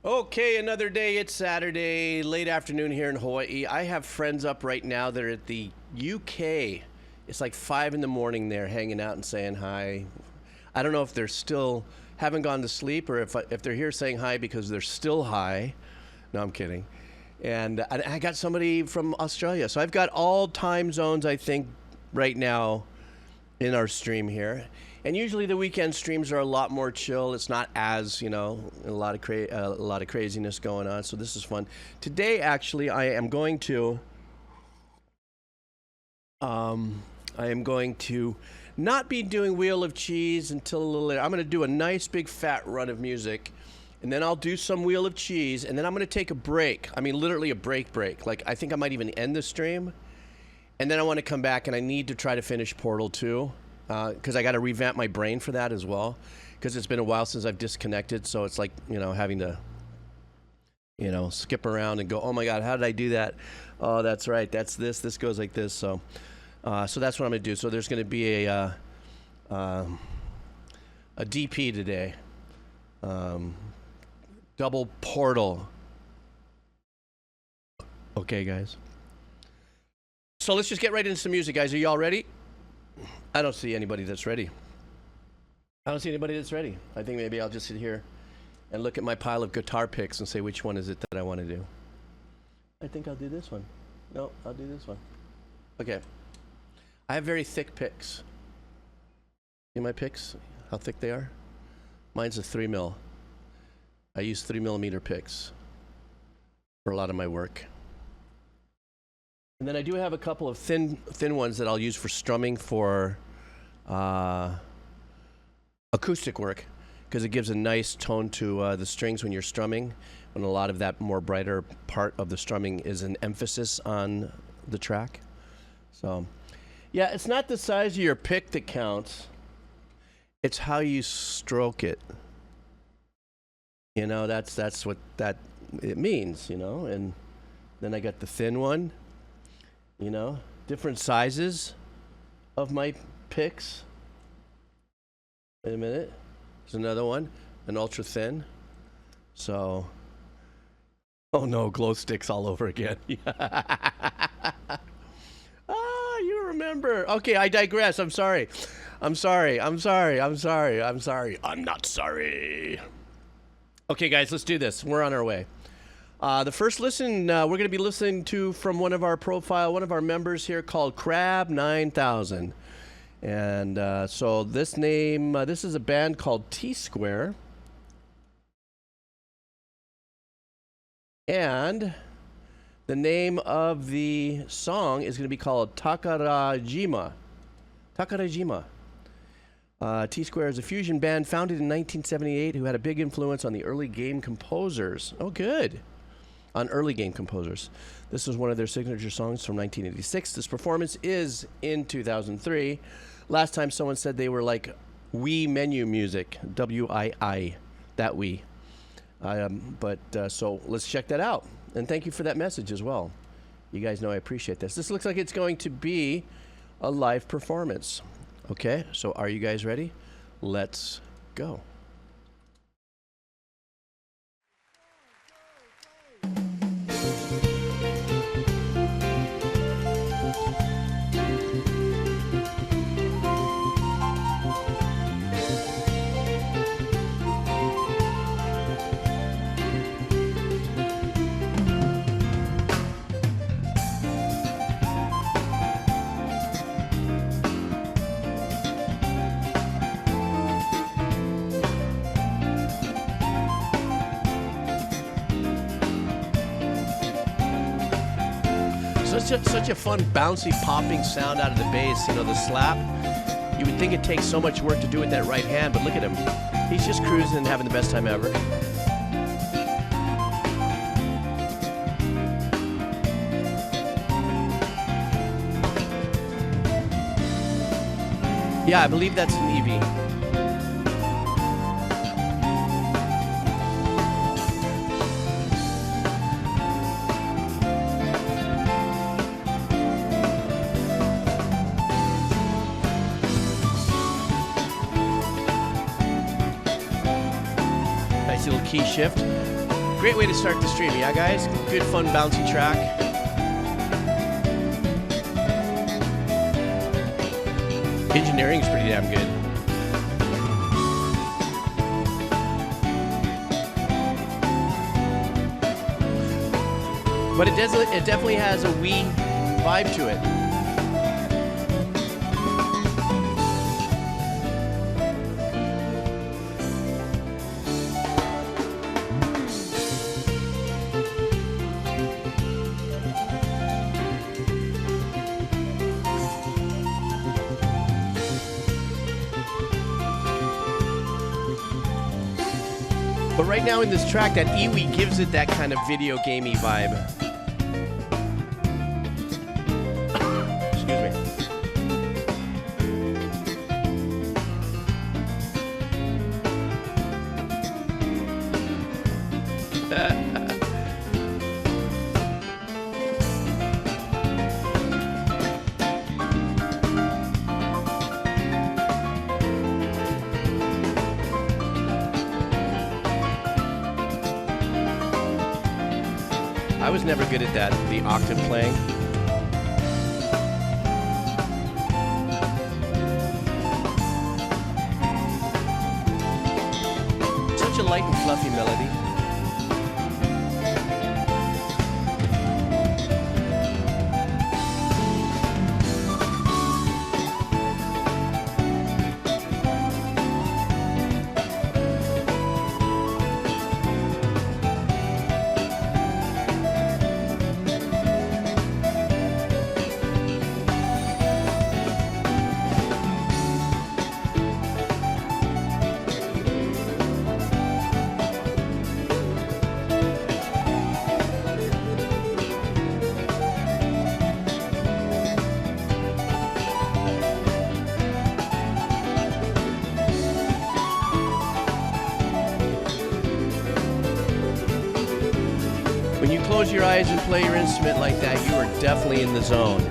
Okay, another day. It's Saturday, late afternoon here in Hawaii. I have friends up right now that are at the UK. It's like 5 in the morning there, hanging out and saying hi. I don't know if they're still haven't gone to sleep or if they're here saying hi because they're still high. No, I'm kidding. And I got somebody from Australia. So I've got all time zones, I think, right now in our stream here. And usually the weekend streams are a lot more chill. It's not as, a lot of craziness going on. So this is fun. Today, actually, I am going to not be doing Wheel of Cheese until a little later. I'm going to do a nice big fat run of music, and then I'll do some Wheel of Cheese, and then I'm going to take a break. I mean, literally a break. Like, I think I might even end the stream, and then I want to come back, and I need to try to finish Portal 2. Because I got to revamp my brain for that as well, because it's been a while since I've disconnected, so it's like, having to, skip around and go, oh my God, how did I do that? Oh, that's right, that's this goes like this, so that's what I'm going to do. So there's going to be a DP today, double Portal. Okay, guys. So let's just get right into some music, guys. Are you all ready? I don't see anybody that's ready. I think maybe I'll just sit here and look at my pile of guitar picks and say which one is it that I want to do. I think I'll do this one. No, I'll do this one. Okay. I have very thick picks. See my picks? How thick they are? Mine's a 3mm. I use 3mm picks for a lot of my work. And then I do have a couple of thin ones that I'll use for strumming for acoustic work, because it gives a nice tone to the strings when you're strumming, when a lot of that more brighter part of the strumming is an emphasis on the track. So, yeah, it's not the size of your pick that counts. It's how you stroke it. That's what it means, and then I got the thin one. Different sizes of my picks. Wait a minute. There's another one, an ultra thin. So, oh no, glow sticks all over again. You remember. Okay, I digress. I'm sorry. I'm not sorry. Okay, guys, let's do this. We're on our way. The first listen we're going to be listening to from one of our members here called Crab 9000. And so this is a band called T-Square. And the name of the song is going to be called Takarajima. T-Square is a fusion band founded in 1978 who had a big influence on the early game composers. Oh, good. On early game composers. This was one of their signature songs from 1986. This performance is in 2003. Last time someone said they were like Wii menu music, W-I-I, that Wii. So let's check that out. And thank you for that message as well. You guys know I appreciate this. This looks like it's going to be a live performance. Okay, so are you guys ready? Let's go. Such a fun, bouncy, popping sound out of the bass, the slap. You would think it takes so much work to do with that right hand, but look at him. He's just cruising and having the best time ever. Yeah, I believe that's an EV. Key shift. Great way to start the stream, yeah, guys? Good, fun, bouncy track. Engineering's pretty damn good. But it definitely has a Wii vibe to it. But right now in this track, that Iwi gives it that kind of video gamey vibe. Excuse me. I was never good at that, the octave playing. Such a light and fluffy melody. When you close your eyes and play your instrument like that, you are definitely in the zone.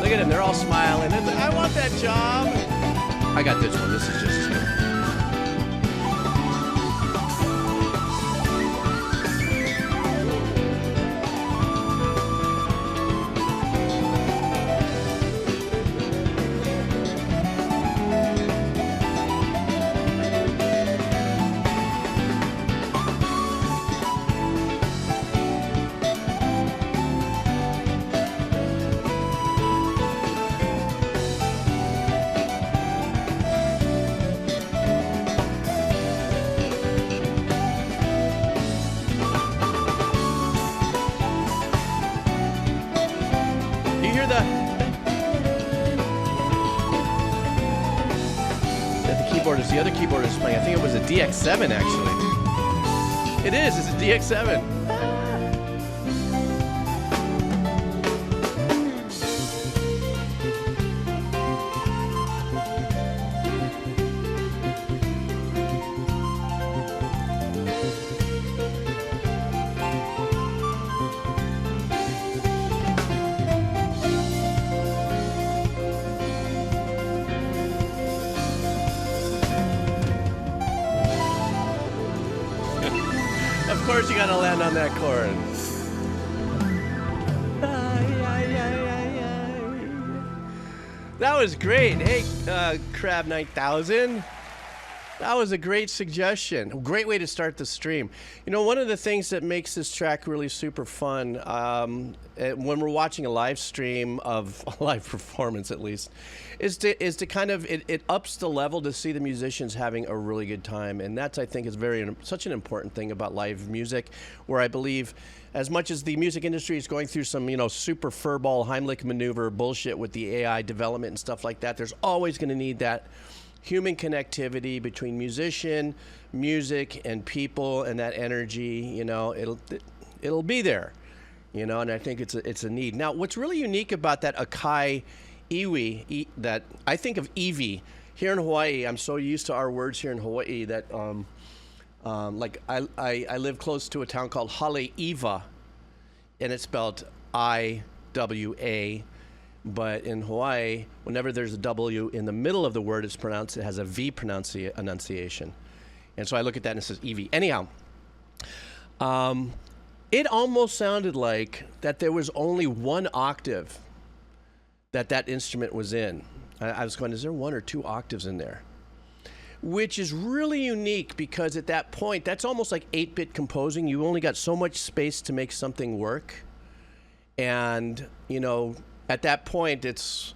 Look at them, they're all smiling. I want that job. I got this one. This is just two. The other keyboard is playing. I think it was a DX7 actually. It is. It's a DX7. Of course you gotta land on that chord. That was great. Hey, Crab 9000. That was a great suggestion. A great way to start the stream. You know, one of the things that makes this track really super fun, when we're watching a live stream of a live performance at least, is to kind of, it ups the level to see the musicians having a really good time. And that's, I think, is such an important thing about live music, where I believe as much as the music industry is going through some, you know, super furball Heimlich maneuver bullshit with the AI development and stuff like that, there's always going to need that human connectivity between musician, music, and people, and that energy. You know, it'll be there. You know, and I think it's a need. Now, what's really unique about that Akai iwi, that I think of Eevee here in Hawaii. I'm so used to our words here in Hawaii that like I live close to a town called Haleiwa, and it's spelled IWA. But in Hawaii, whenever there's a W in the middle of the word, it has a V enunciation. And so I look at that and it says Eevee. Anyhow, it almost sounded like that there was only one octave that instrument was in. I was going, is there 1 or 2 octaves in there? Which is really unique because at that point, that's almost like 8-bit composing. You only got so much space to make something work. And, you know, at that point, it's,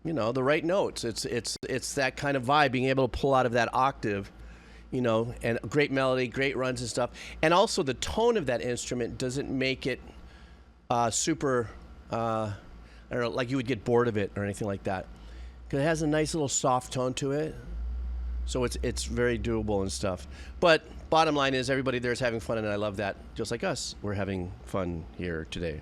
you know, the right notes. It's that kind of vibe, being able to pull out of that octave, you know, and great melody, great runs and stuff. And also the tone of that instrument doesn't make it super, I don't know, like you would get bored of it or anything like that. Because it has a nice little soft tone to it. So it's very doable and stuff. But bottom line is everybody there is having fun, and I love that. Just like us, we're having fun here today.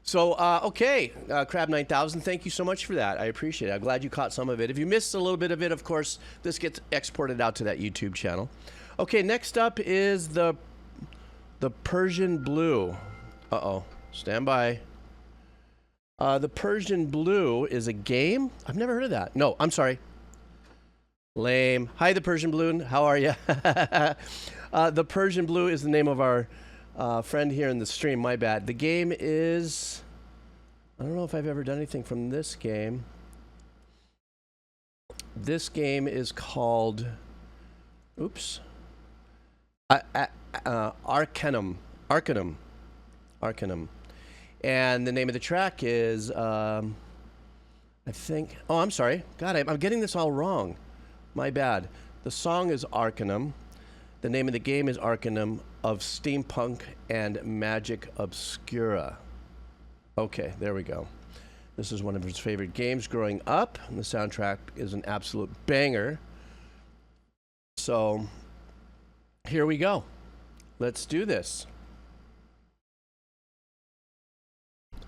So, okay, Crab 9000, thank you so much for that. I appreciate it. I'm glad you caught some of it. If you missed a little bit of it, of course, this gets exported out to that YouTube channel. Okay, next up is the Persian Blue. Uh-oh, stand by. The Persian Blue is a game? I've never heard of that. No, I'm sorry. Lame. Hi, the Persian Blue. How are you? The Persian Blue is the name of our friend here in the stream. My bad. The game is... I don't know if I've ever done anything from this game. This game is called... Oops. Arcanum. And the name of the track is... I think... Oh, I'm sorry. God, I'm getting this all wrong. My bad. The song is Arcanum. The name of the game is Arcanum of Steampunk and Magic Obscura. Okay, there we go. This is one of his favorite games growing up, and the soundtrack is an absolute banger. So, here we go. Let's do this.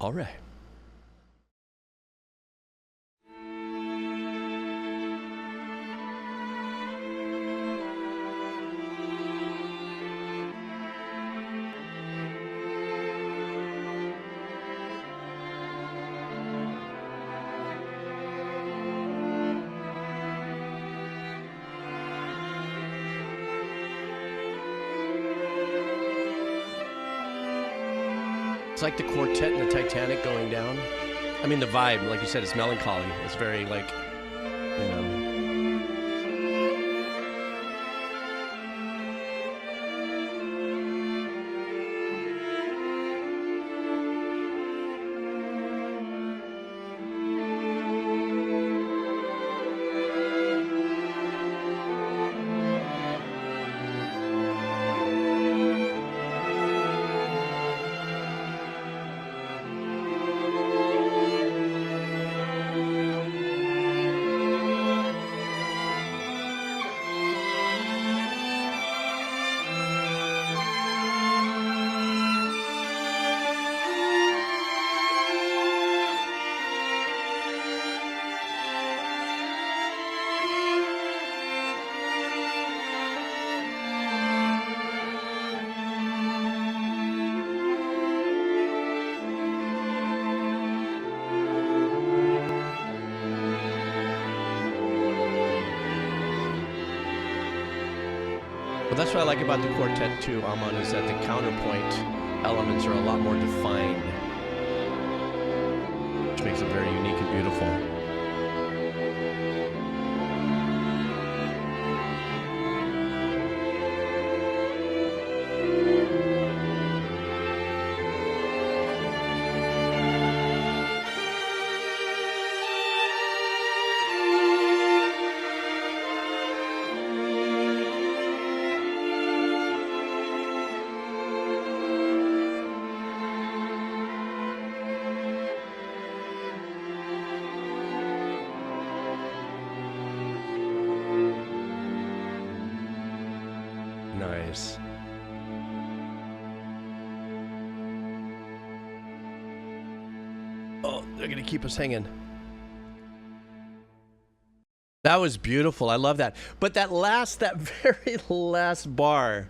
All right. It's like the quartet in the Titanic going down. I mean, the vibe, like you said, it's melancholy. It's very, like, you know. Well, that's what I like about the quartet too, Amon, is that the counterpoint elements are a lot more defined, which makes it very unique and beautiful. Nice. Oh, they're gonna keep us hanging. That was beautiful. I love that. But that very last bar,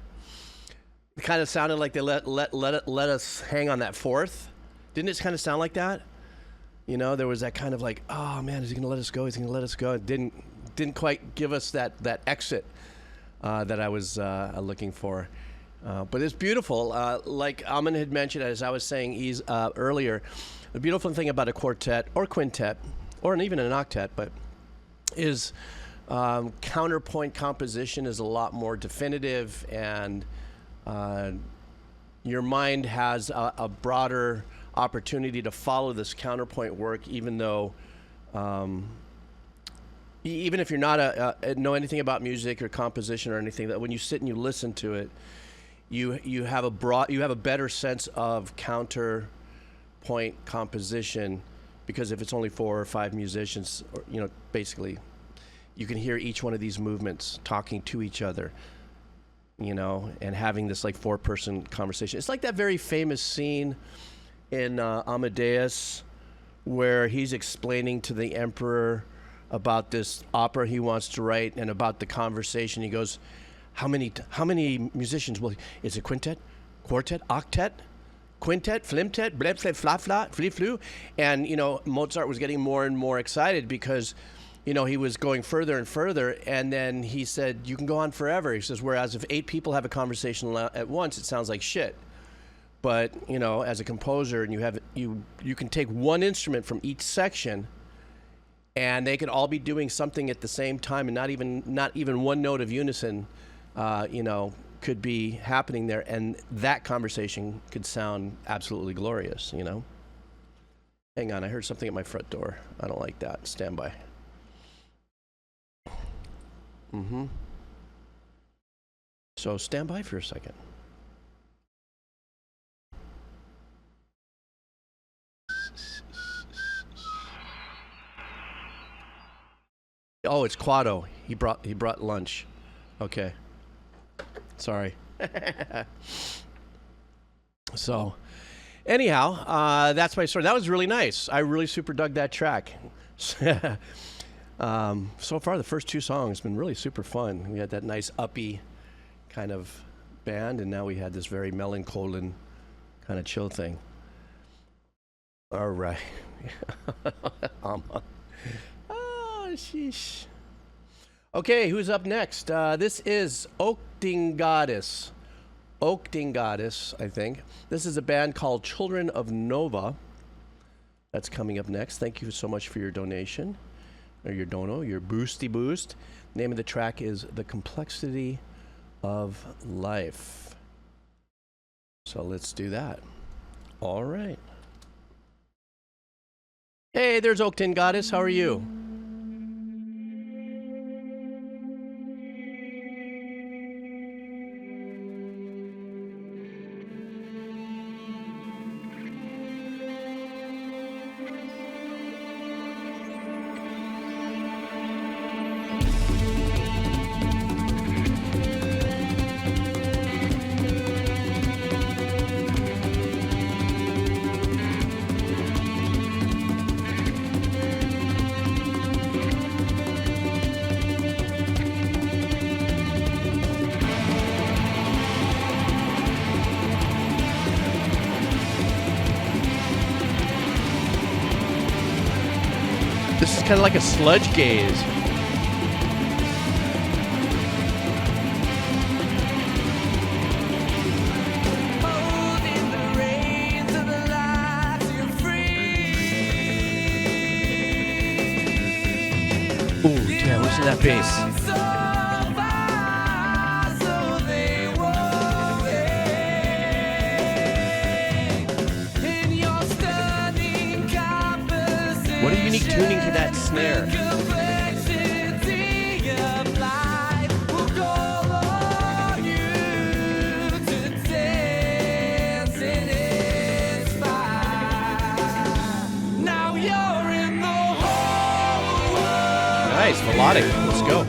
it kind of sounded like they let us hang on that fourth. Didn't it kind of sound like that? You know, there was that kind of like, oh man, is he gonna let us go? Is he gonna let us go? It didn't quite give us that exit that I was looking for. But it's beautiful. Like Amin had mentioned, as I was saying earlier, the beautiful thing about a quartet or quintet, or even an octet, but is counterpoint composition is a lot more definitive, and your mind has a broader opportunity to follow this counterpoint work, even though even if you're not know anything about music or composition or anything, that when you sit and you listen to it, you have a better sense of counterpoint composition, because if it's only 4 or 5 musicians, or, you know, basically you can hear each one of these movements talking to each other, you know, and having this like 4-person conversation. It's like that very famous scene in Amadeus where he's explaining to the emperor about this opera he wants to write and about the conversation. He goes, how many musicians will, is it quintet, quartet, octet, quintet, flimtet, blep, flip, flop, flop, flee, flu? And, you know, Mozart was getting more and more excited because, you know, he was going further and further, and then he said, you can go on forever. He says, whereas if 8 people have a conversation at once, it sounds like shit. But, you know, as a composer, and you can take one instrument from each section, and they could all be doing something at the same time, and not even one note of unison, you know, could be happening there, and that conversation could sound absolutely glorious, you know? Hang on, I heard something at my front door. I don't like that. Stand by. So stand by for a second. Oh, it's Quado. He brought lunch. Okay. Sorry. So, anyhow, that's my story. That was really nice. I really super dug that track. So far, the first 2 songs have been really super fun. We had that nice uppy kind of band, and now we had this very melancholy kind of chill thing. All right. Sheesh. Okay, who's up next? This is Oakdingadis. Oakdingadis, I think. This is a band called Children of Nova. That's coming up next. Thank you so much for your donation, or your dono, your boosty boost. Name of the track is The Complexity of Life. So let's do that. All right. Hey, there's Oakdingadis. How are you? This is kind of like a sludge gaze. Ooh, damn, listen to that bass. What a unique tuning to that snare. Nice, melodic. Let's go.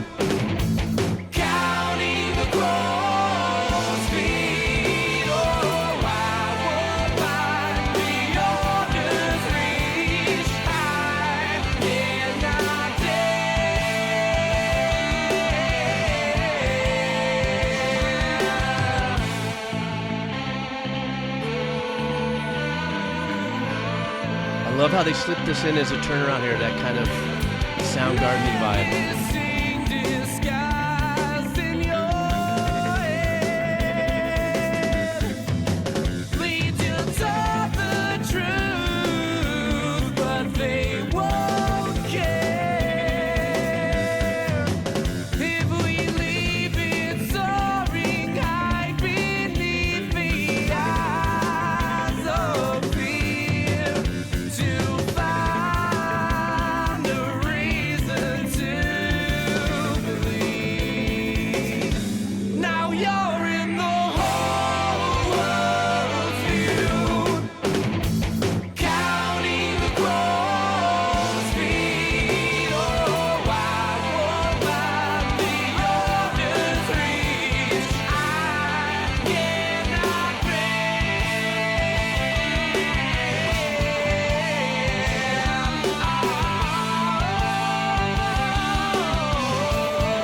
love how they slipped this in as a turnaround here, that kind of Soundgarden vibe.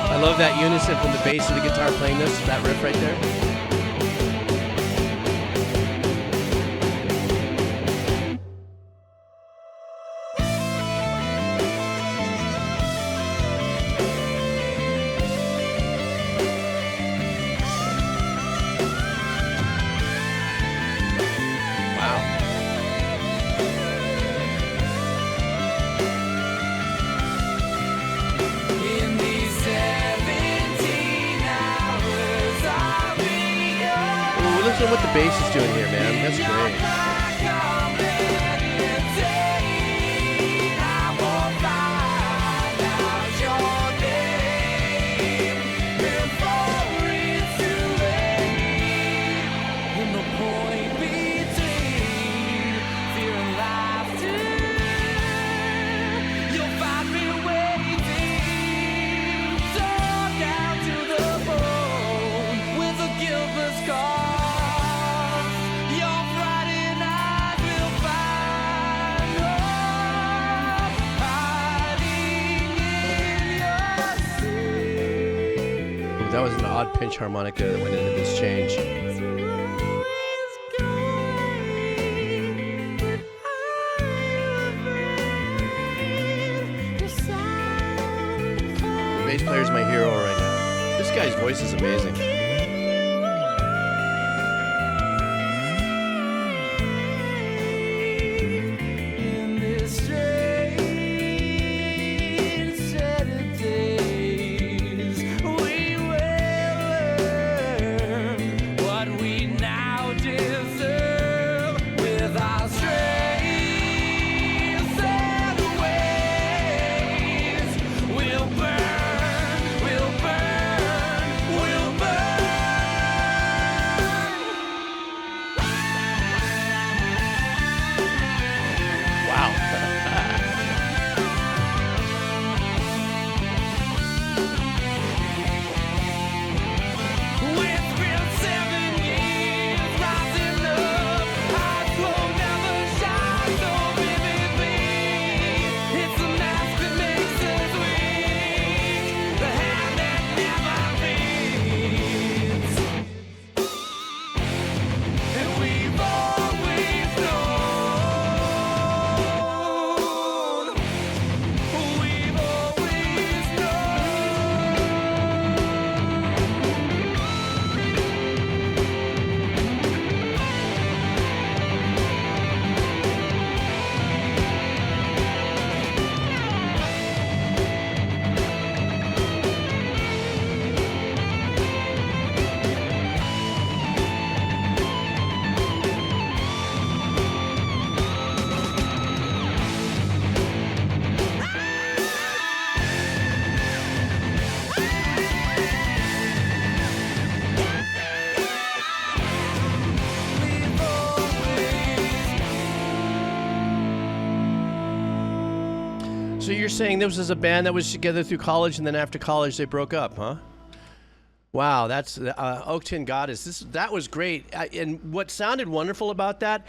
I love that unison from the bass of the guitar playing this, that riff right there. Listen to what the bass is doing here, man. That's great. That was an odd pinch harmonica that went into this change. The bass player's my hero right now. This guy's voice is amazing. So you're saying this was a band that was together through college, and then after college they broke up, huh? Wow, that's Oakton Goddess. That was great. And what sounded wonderful about that,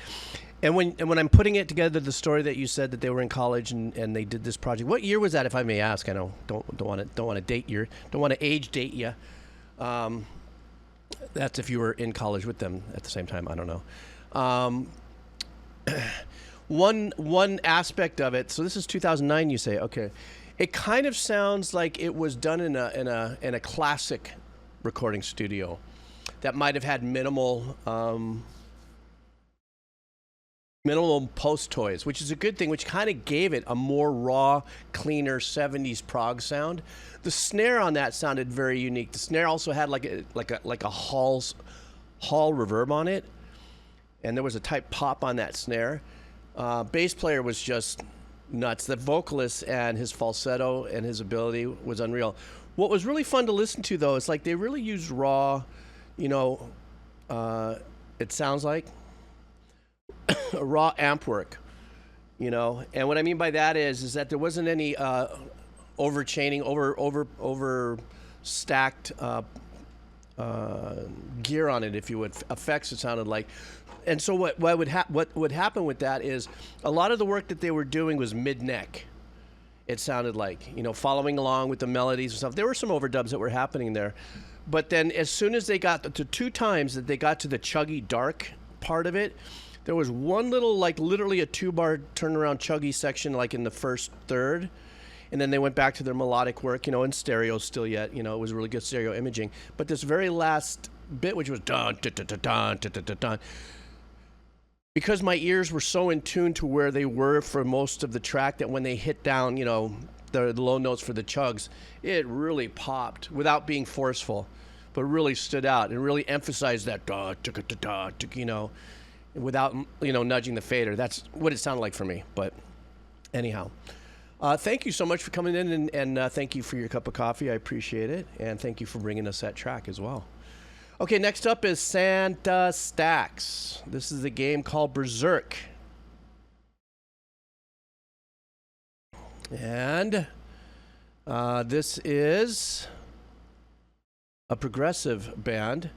and when I'm putting it together, the story that you said that they were in college and they did this project. What year was that, if I may ask? I know don't want to age date you. That's if you were in college with them at the same time. I don't know. one aspect of it. So this is 2009, you say? Okay, it kind of sounds like it was done in a classic recording studio that might have had minimal post toys, which is a good thing, which kind of gave it a more raw, cleaner 70s prog sound. The snare on that sounded very unique. The snare also had like a hall reverb on it, and there was a type pop on that snare. Bass player was just nuts. The vocalist and his falsetto and his ability was unreal. What was really fun to listen to, though, is like they really used raw, it sounds like a raw amp work, and what I mean by that is that there wasn't any overchaining, over stacked gear on it, if you would, effects. It sounded like. And so what would happen with that is a lot of the work that they were doing was mid-neck. It sounded like, following along with the melodies and stuff. There were some overdubs that were happening there, but then as soon as they got to 2 times that they got to the chuggy dark part of it, there was one little, like literally a 2-bar turnaround chuggy section, like in the first third. And then they went back to their melodic work, in stereo still yet, it was really good stereo imaging. But this very last bit, which was dun, dun, dun, dun, dun, dun, dun, dun, because my ears were so in tune to where they were for most of the track that when they hit down, the low notes for the chugs, it really popped without being forceful, but really stood out and really emphasized that, without nudging the fader. That's what it sounded like for me. But anyhow, thank you so much for coming in, and thank you for your cup of coffee. I appreciate it, and thank you for bringing us that track as well. Okay, next up is Santa Stacks. This is a game called Berserk, and this is a progressive band,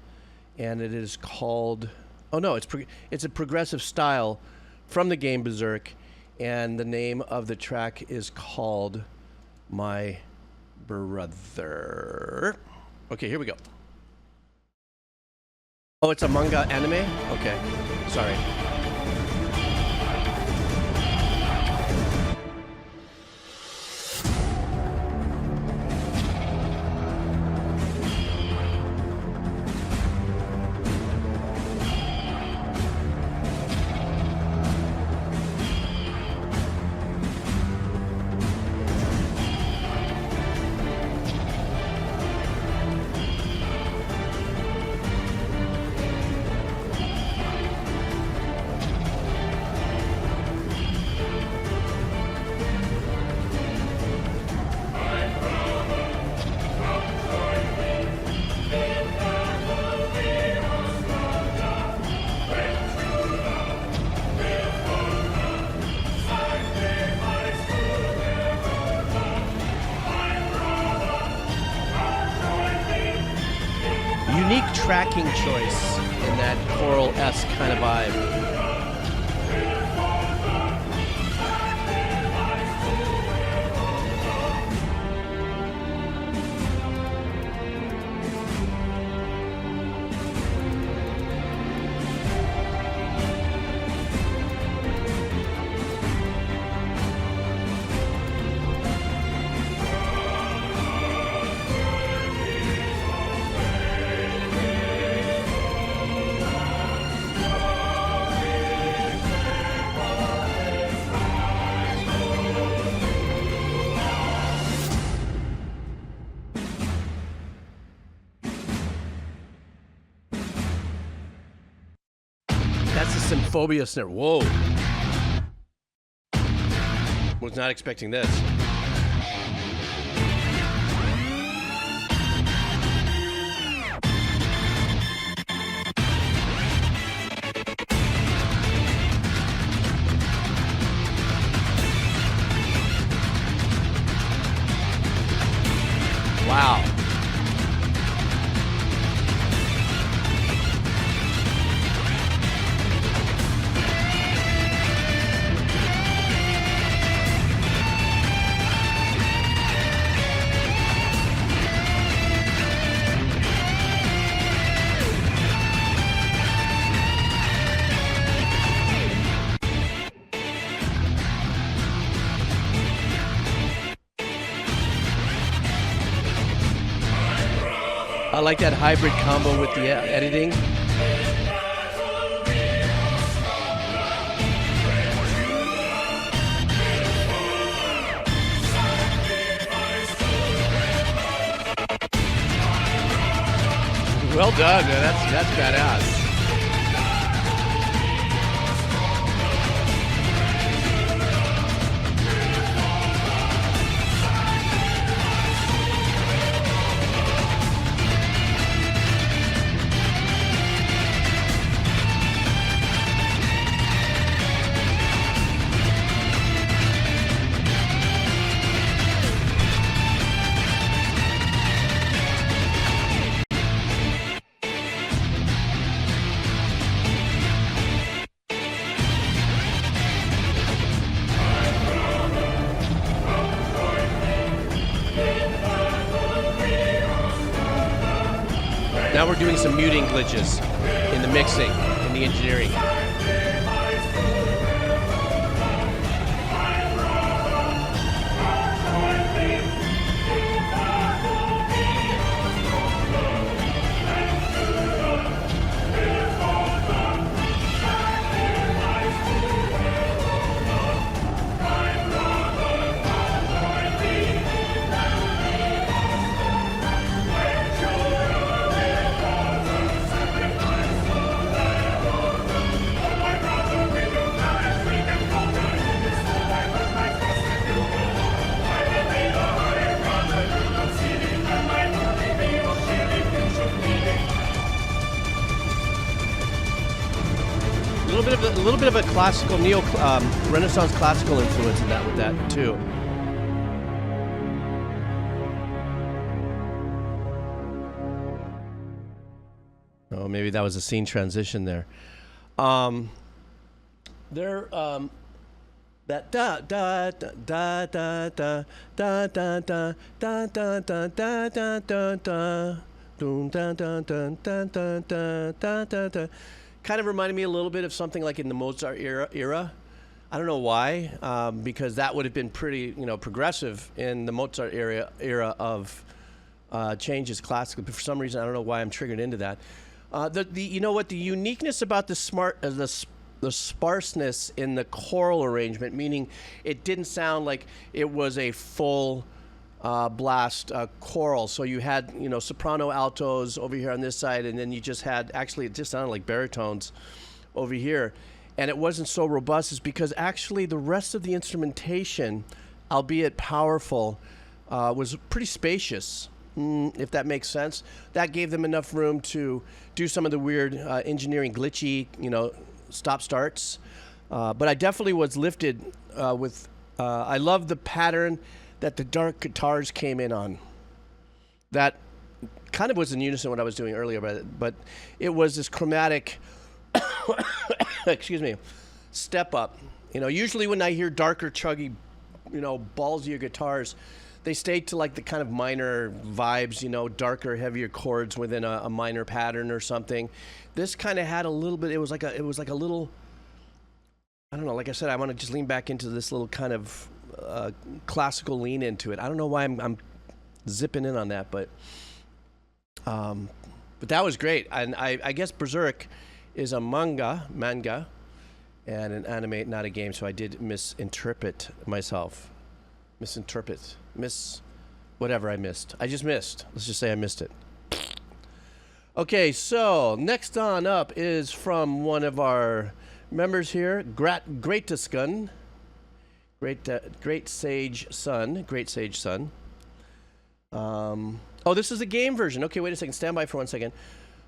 and it is called. Oh no, it's a progressive style from the game Berserk, and the name of the track is called My Brother. Okay, here we go. Oh, it's a manga anime? Okay, sorry. Tracking choice in that choral-esque kind of vibe. Phobia snare. Whoa. Was not expecting this. Wow. I like that hybrid combo with the editing. Well done, man. That's badass. Now we're doing some muting glitches in the mixing, in the engineering. A little bit of a classical, Renaissance classical influence in that with that too. Oh, maybe that was a scene transition there. That da da da da da da da da da da da da da da da da dun da da da da da da da da kind of reminded me a little bit of something like in the Mozart era. I don't know why, because that would have been pretty, progressive in the Mozart era of changes classically. But for some reason, I don't know why I'm triggered into that. The uniqueness about the sparseness in the choral arrangement, meaning it didn't sound like it was a full blast choral. So you had, soprano altos over here on this side, and then you just had, actually it just sounded like baritones over here. And it wasn't so robust, is because actually the rest of the instrumentation, albeit powerful, was pretty spacious, if that makes sense. That gave them enough room to do some of the weird engineering glitchy, stop starts. But I definitely was lifted with, I love the pattern that the dark guitars came in on. That kind of was in unison with what I was doing earlier, but it was this chromatic, excuse me, step up. Usually when I hear darker, chuggy, ballsier guitars, they stay to like the kind of minor vibes, darker, heavier chords within a minor pattern or something. This kind of had a little bit. It was like a little. I don't know. Like I said, I want to just lean back into this little kind of classical lean into it. I don't know why I'm zipping in on that, but that was great. And I guess Berserk is a manga, and an anime, not a game. So I did misinterpret myself. Whatever I missed. I just missed. Let's just say I missed it. Okay, so next on up is from one of our members here, Greatusgun. Great Sage Sun. Oh, this is a game version. Okay, wait a second. Stand by for 1 second.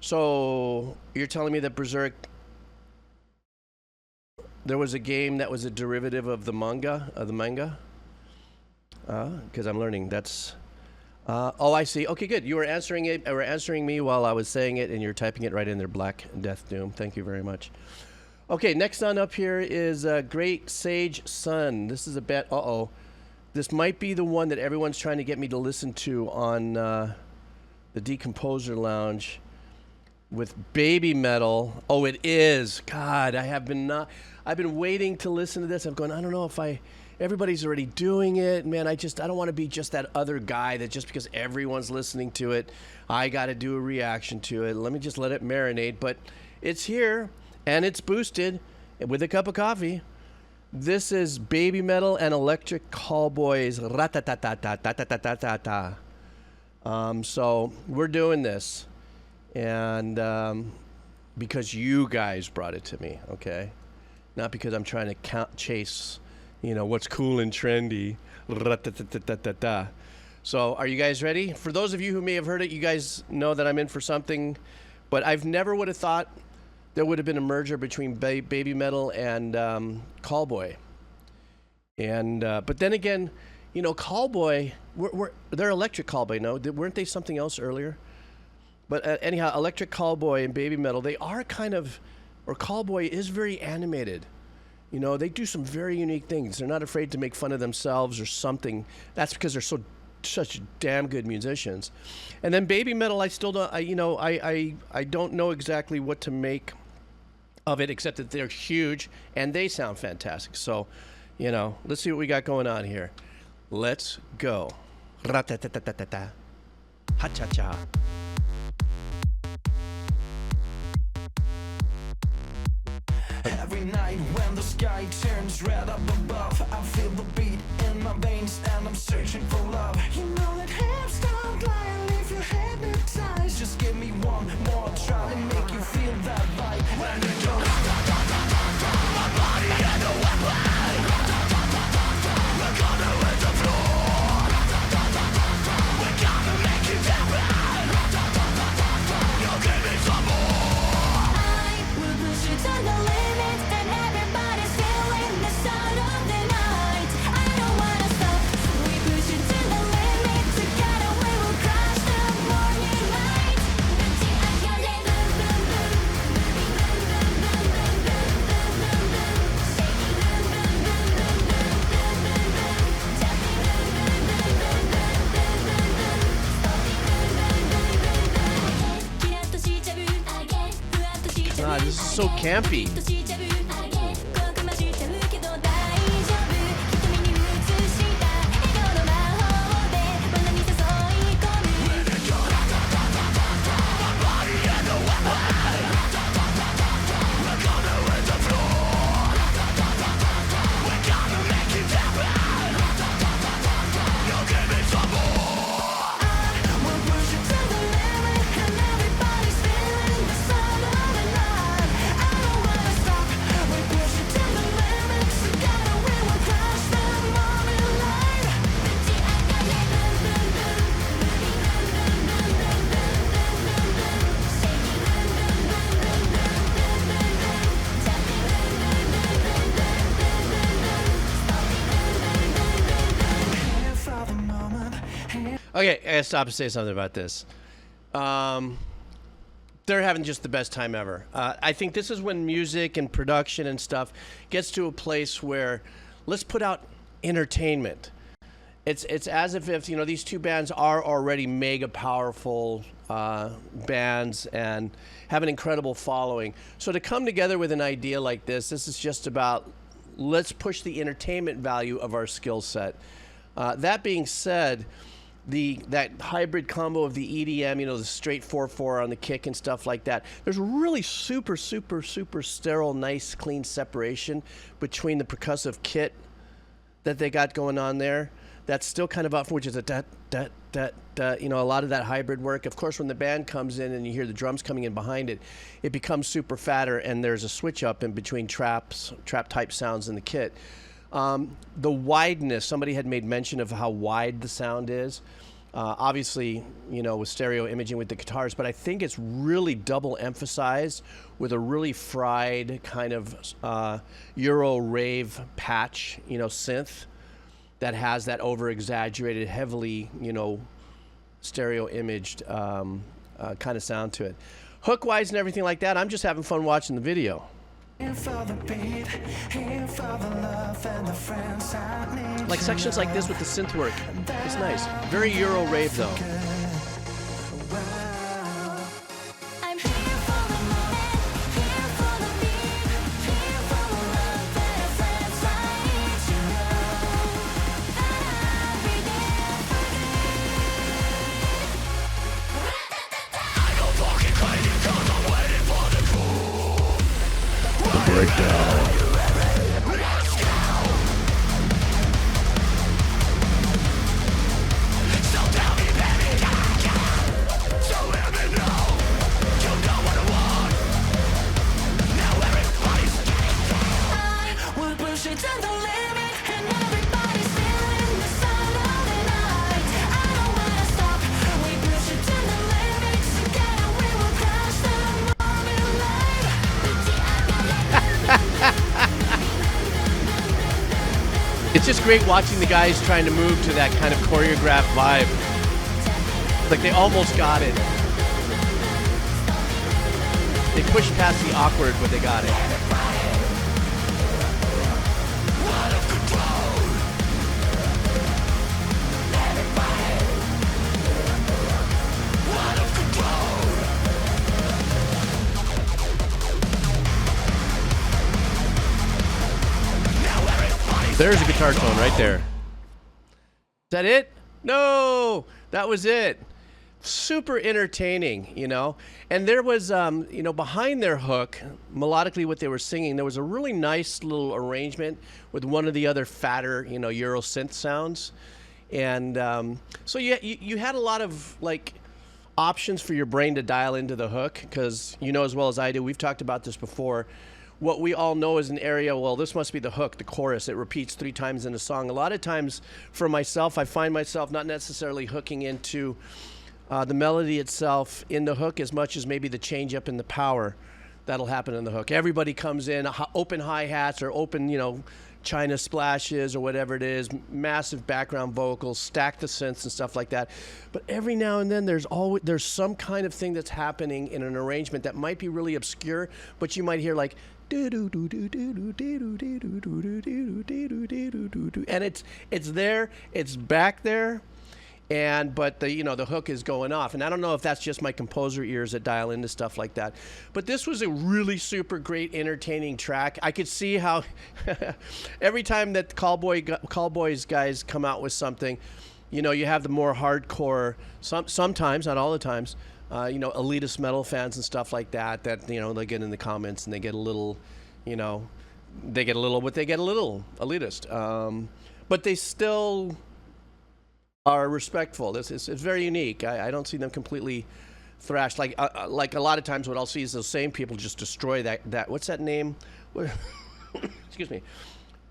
So you're telling me that Berserk, there was a game that was a derivative of the manga? Because I'm learning. That's. Oh, I see. Okay, good. You were answering it. Or answering me while I was saying it, and you're typing it right in there. Black Death Doom. Thank you very much. Okay, next on up here is Great Sage Sun. This is a bet. This might be the one that everyone's trying to get me to listen to on the Decomposer Lounge with Babymetal. Oh, it is. God, I've been waiting to listen to this. I'm going, I don't know if Everybody's already doing it, man. I don't want to be just that other guy that just because everyone's listening to it, I got to do a reaction to it. Let me just let it marinate. But it's here, and it's boosted with a cup of coffee. This is Babymetal and Electric Callboy's Ratatatatatatatata. So we're doing this, and because you guys brought it to me, okay? Not because I'm trying to chase, what's cool and trendy. So are you guys ready? For those of you who may have heard it, you guys know that I'm in for something, but I've never would have thought there would have been a merger between Babymetal and Callboy. And but then again, Callboy, they're Electric Callboy, no? Weren't they something else earlier? But anyhow, Electric Callboy and Babymetal, they are kind of, or Callboy is very animated. They do some very unique things. They're not afraid to make fun of themselves or something. That's because they're such damn good musicians. And then Babymetal, I still don't, I don't know exactly what to make of it, except that they're huge and they sound fantastic. So, let's see what we got going on here. Let's go. Ra-ta-ta-ta-ta-ta. Ha-cha-cha. Every night when the sky turns red up above, I feel the beat in my veins and I'm searching for love. You know that hips don't lie and leave you hypnotized. Just give me one more try to make you feel that vibe. When you go my body and a weapon, we're gonna hit the floor. We're gonna make it happen. You'll give me some more. I will push you to the limit, and everybody's feeling the sound of the night. I don't wanna stop. We push you to the limit. Together we will crush the morning light. I got it. Boom boom boom. Boom boom boom boom boom boom boom boom boom. Shaking boom boom boom boom boom boom boom boom. Tapping boom boom boom boom boom boom boom boom. Stopping boom boom boom boom boom. Kirat toしちゃう。ふわっとしちゃう。This is so campy. Okay, I gotta stop and say something about this. They're having just the best time ever. I think this is when music and production and stuff gets to a place where let's put out entertainment. It's as if these two bands are already mega powerful bands and have an incredible following. So to come together with an idea like this is just about let's push the entertainment value of our skill set. That being said, that hybrid combo of the EDM, the straight 4/4 on the kick and stuff like that. There's really super sterile, nice, clean separation between the percussive kit that they got going on there. That's still kind of up, which is a da da da da. A lot of that hybrid work. Of course, when the band comes in and you hear the drums coming in behind it, it becomes super fatter, and there's a switch up in between trap type sounds in the kit. The wideness, somebody had made mention of how wide the sound is. Obviously, with stereo imaging with the guitars, but I think it's really double emphasized with a really fried kind of Euro rave patch, synth that has that over exaggerated, heavily, stereo imaged kind of sound to it. Hook wise and everything like that, I'm just having fun watching the video. Like sections like this with the synth work, it's nice. Very Euro rave though. It's just great watching the guys trying to move to that kind of choreographed vibe. Like they almost got it. They pushed past the awkward, but they got it. There's a guitar tone right there. Is that it? No, that was it. Super entertaining, you know. And there was, you know, behind their hook, melodically what they were singing, there was a really nice little arrangement with one of the other fatter, you know, Euro synth sounds. And so you had a lot of, like, options for your brain to dial into the hook, because you know as well as I do, we've talked about this before, what we all know is an area, well, this must be the hook, the chorus. It repeats 3 times in a song. A lot of times for myself, I find myself not necessarily hooking into the melody itself in the hook as much as maybe the change up in the power that'll happen in the hook. Everybody comes in, open hi-hats or open, you know, China splashes or whatever it is, massive background vocals, stack the synths and stuff like that. But every now and then there's some kind of thing that's happening in an arrangement that might be really obscure, but you might hear like, and it's there, it's back there, but the hook is going off. And I don't know if that's just my composer ears that dial into stuff like that. But this was a really super great, entertaining track. I could see how every time that Callboy's guys come out with something, you know, you have the more hardcore, sometimes, not all the times, you know, elitist metal fans and stuff like that, you know, they get in the comments and they get a little, you know, they get a little elitist. But they still are respectful. It's very unique. I don't see them completely thrashed. Like a lot of times what I'll see is those same people just destroy that what's that name? Excuse me.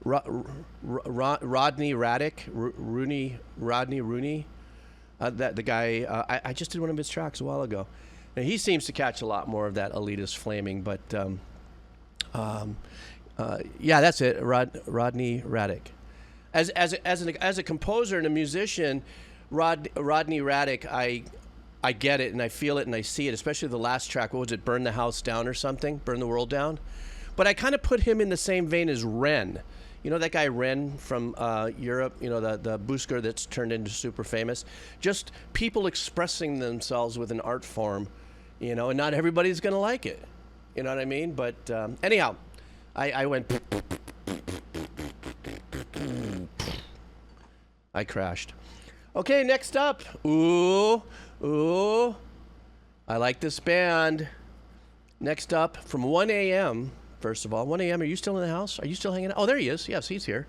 Rodney Raddick? Rodney Rooney? That the guy, I just did one of his tracks a while ago. And he seems to catch a lot more of that elitist flaming, but yeah, that's it. Rodney Raddick. As a composer and a musician, Rodney Raddick, I get it and I feel it and I see it, especially the last track. What was it? Burn the House Down or something? Burn the World Down? But I kind of put him in the same vein as Ren. You know that guy Ren from Europe, you know, the Busker that's turned into super famous? Just people expressing themselves with an art form, you know, and not everybody's going to like it. You know what I mean? But anyhow, I went... I crashed. Okay, next up. Ooh. I like this band. Next up, from 1 a.m., first of all, 1 a.m., are you still in the house? Are you still hanging out? Oh, there he is. Yes, he's here.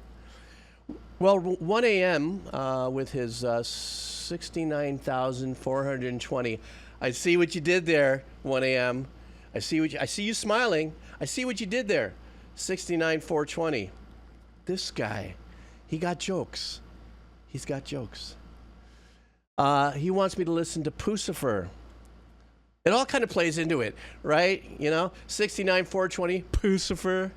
Well, 1 a.m. With his 69,420. I see what you did there, 1 a.m. I see you smiling. I see what you did there, 69,420. This guy, he got jokes. He's got jokes. He wants me to listen to Puscifer. It all kind of plays into it, right? You know, 69,420, Puscifer.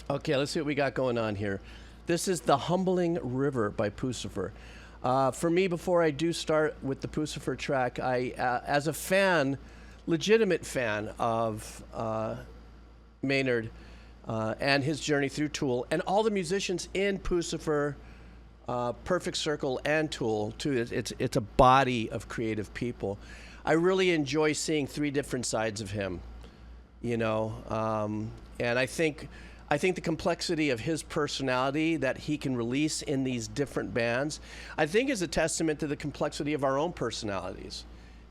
Okay, let's see what we got going on here. This is The Humbling River by Puscifer. For me, before I do start with the Puscifer track, I, as a fan, legitimate fan of Maynard and his journey through Tool, and all the musicians in Puscifer, Perfect Circle and Tool too. It's a body of creative people. I really enjoy seeing 3 different sides of him, you know, and I think the complexity of his personality that he can release in these different bands, I think is a testament to the complexity of our own personalities.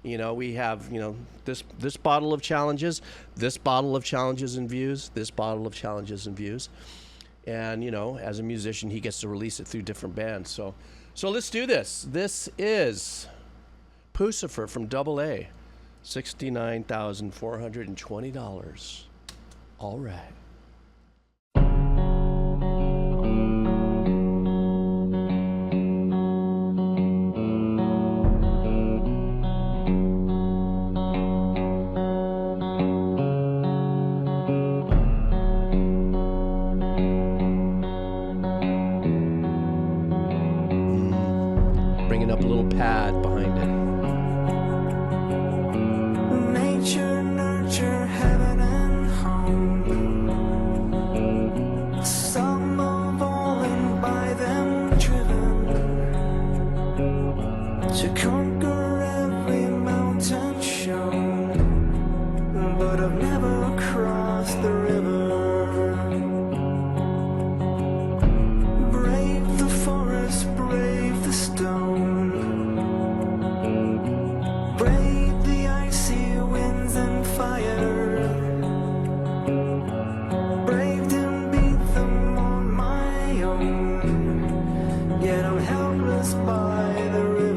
You know, we have, you know, this bottle of challenges, this bottle of challenges and views, this bottle of challenges and views. And, you know, as a musician, he gets to release it through different bands. So let's do this. This is Puscifer from AA. $69,420. All right. Bringing up a little pad behind it. Nature, nurture, heaven and home. Some of all and by them driven to conquer every mountain shown, but I've never crossed the river. Brave the forest, brave the stone. Brave the icy winds and fire. Braved and beat them on my own. Yet I'm helpless by the river.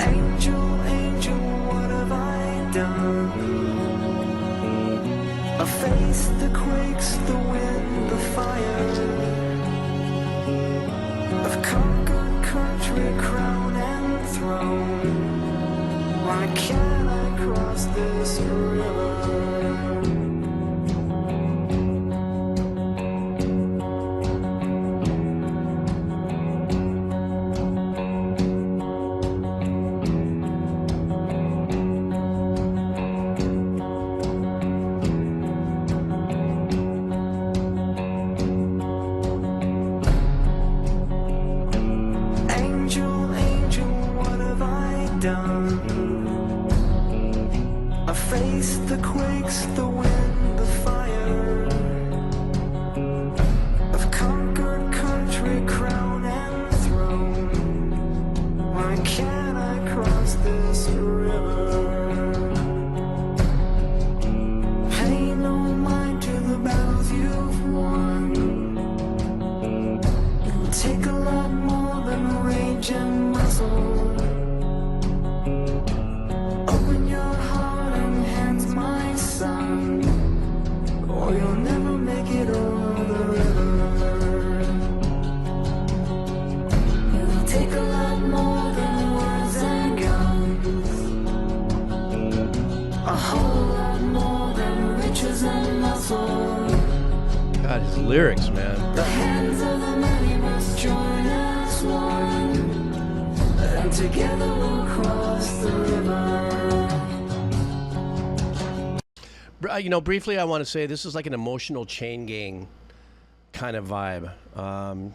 Angel, angel, what have I done? I faced the quakes, the wind, the fire. I've conquered country, crown and throne. Why can't I cross this river? Angel, angel, what have I done? I faced the quakes, the wind, the fire. I've conquered country, crown and throne. Why can't I cross this river? Pay no mind to the battles you've won. It'll take a lot more than rage and muscle. Open your heart and hands, my son, or you'll never make it over the river. It'll take a lot more than words and guns. A whole lot more than riches and muscle. God, his lyrics, man. The hands of the many must join as one, and together we'll cross the river. You know, briefly, I want to say this is like an emotional chain gang kind of vibe. And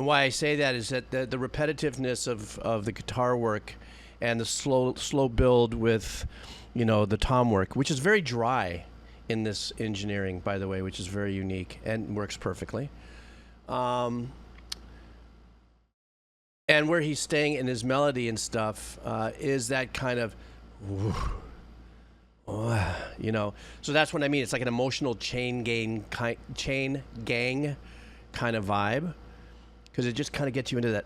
why I say that is that the repetitiveness of the guitar work and the slow build with, you know, the tom work, which is very dry in this engineering, by the way, which is very unique and works perfectly. And where he's staying in his melody and stuff is that kind of, you know. So that's what I mean. It's like an emotional chain gang kind of vibe, because it just kind of gets you into that,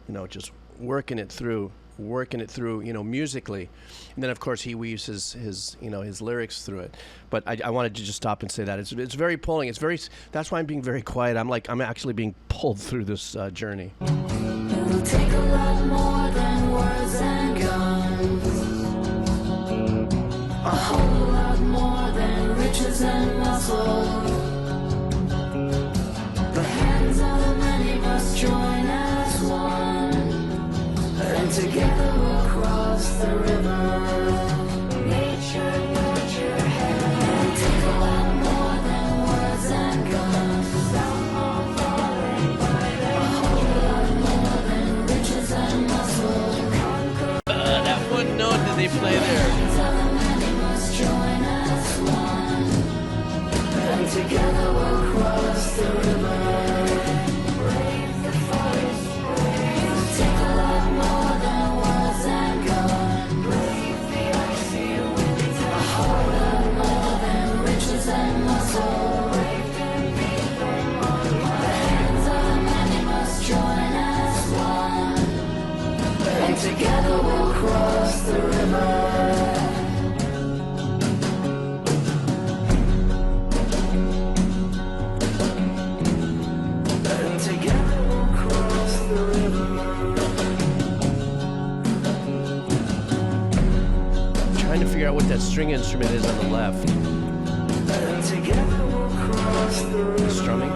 you know, just working it through, you know, musically. And then of course he weaves his you know, his lyrics through it. But I wanted to just stop and say that it's very pulling. It's very, that's why I'm being very quiet. I'm actually being pulled through this journey. It'll take a lot more than words and guns. A whole lot more than riches and muscle. The hands of the many must join as one, and together we'll cross the river. Nature, nurture, heaven. It'll take a lot more than words and guns. Some are falling by them. A whole lot more than riches and muscle. That one note that they play there. Hands of the many must figure out what that string instrument is on the left. Strumming.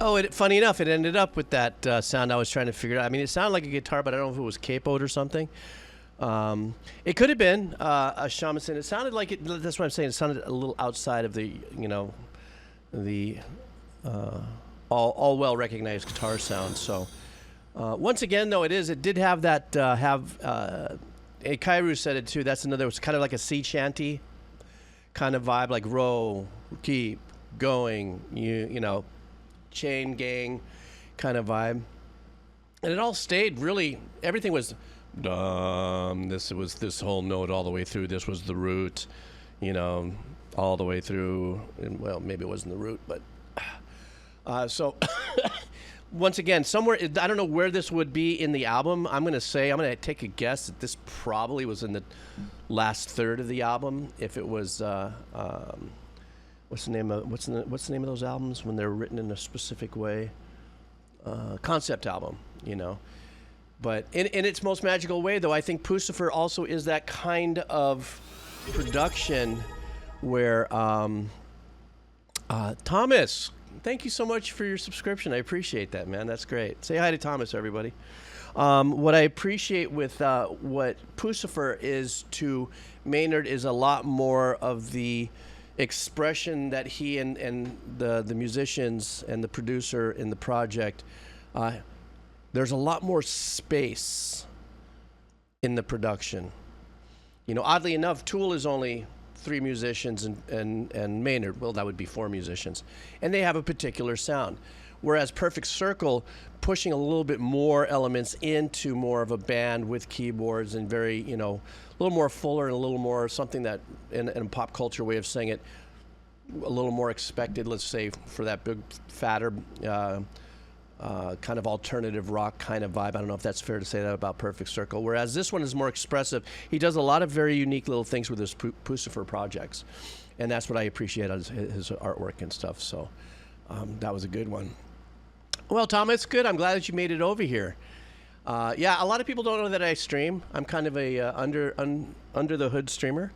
Oh, funny enough, it ended up with that sound I was trying to figure out. I mean, it sounded like a guitar, but I don't know if it was capoed or something. It could have been a shamisen. It sounded like it. That's what I'm saying. It sounded a little outside of the, you know, the all well recognized guitar sound. So once again, though, it did have that Kairu said it too. That's another. It was kind of like a sea shanty kind of vibe, like row, keep going. You know. Chain gang kind of vibe, and it all stayed really. Everything was this was this whole note all the way through. This was the root, you know, all the way through. And, well, maybe it wasn't the root, but so once again, somewhere, I don't know where this would be in the album. I'm gonna take a guess that this probably was in the last third of the album. If it was what's the name of those albums when they're written in a specific way? Concept album, you know. But in its most magical way, though, I think Puscifer also is that kind of production where Thomas, thank you so much for your subscription. I appreciate that, man. That's great. Say hi to Thomas, everybody. What I appreciate with what Puscifer is to Maynard is a lot more of the expression that he and the musicians and the producer in the project, there's a lot more space in the production. You know, oddly enough, Tool is only 3 musicians and Maynard, well, that would be 4 musicians, and they have a particular sound. Whereas Perfect Circle, pushing a little bit more elements into more of a band with keyboards and very, you know, a little more fuller and a little more something that, in a pop culture way of saying it, a little more expected, let's say, for that big, fatter, kind of alternative rock kind of vibe. I don't know if that's fair to say that about Perfect Circle. Whereas this one is more expressive. He does a lot of very unique little things with his Puscifer projects. And that's what I appreciate on his artwork and stuff. So that was a good one. Well, Tom, it's good. I'm glad that you made it over here. Yeah, a lot of people don't know that I stream. I'm kind of a under the hood streamer.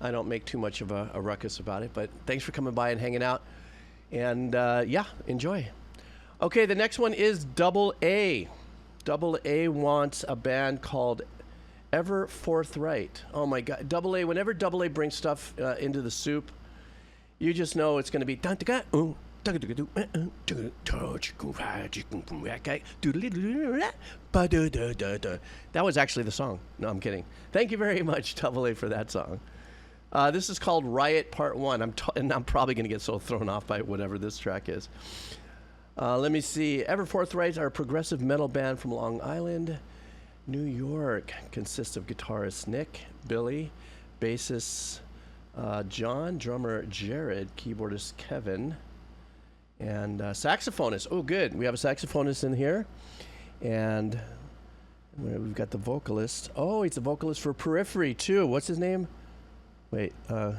I don't make too much of a ruckus about it, but thanks for coming by and hanging out. And yeah, enjoy. Okay, the next one is Double A. Double A wants a band called Ever Forthright. Oh my God, Double A. Whenever Double A brings stuff into the soup, you just know it's going to be that was actually the song. No, I'm kidding. Thank you very much, Double A, for that song. This is called Riot Part 1. And I'm probably going to get so thrown off by whatever this track is. Let me see. Ever Forthright are a progressive metal band from Long Island, New York. Consists of guitarist Nick, Billy, bassist John, drummer Jared, keyboardist Kevin, and saxophonist. Oh, good. We have a saxophonist in here. And we've got the vocalist. Oh, he's the vocalist for Periphery, too. What's his name? Wait. Oh,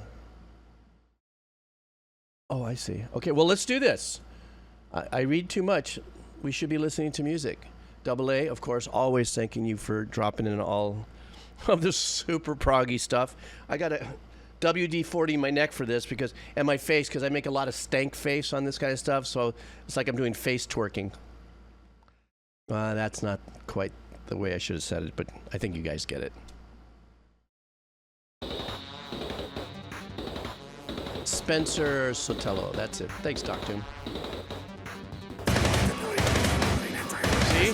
I see. Okay, well, let's do this. I read too much. We should be listening to music. Double A, of course, always thanking you for dropping in all of this super proggy stuff. I got a WD-40 my neck for this and my face, because I make a lot of stank face on this kind of stuff, so it's like I'm doing face twerking. That's not quite the way I should have said it, but I think you guys get it. Spencer Sotelo, that's it. Thanks, Doc Doom. See?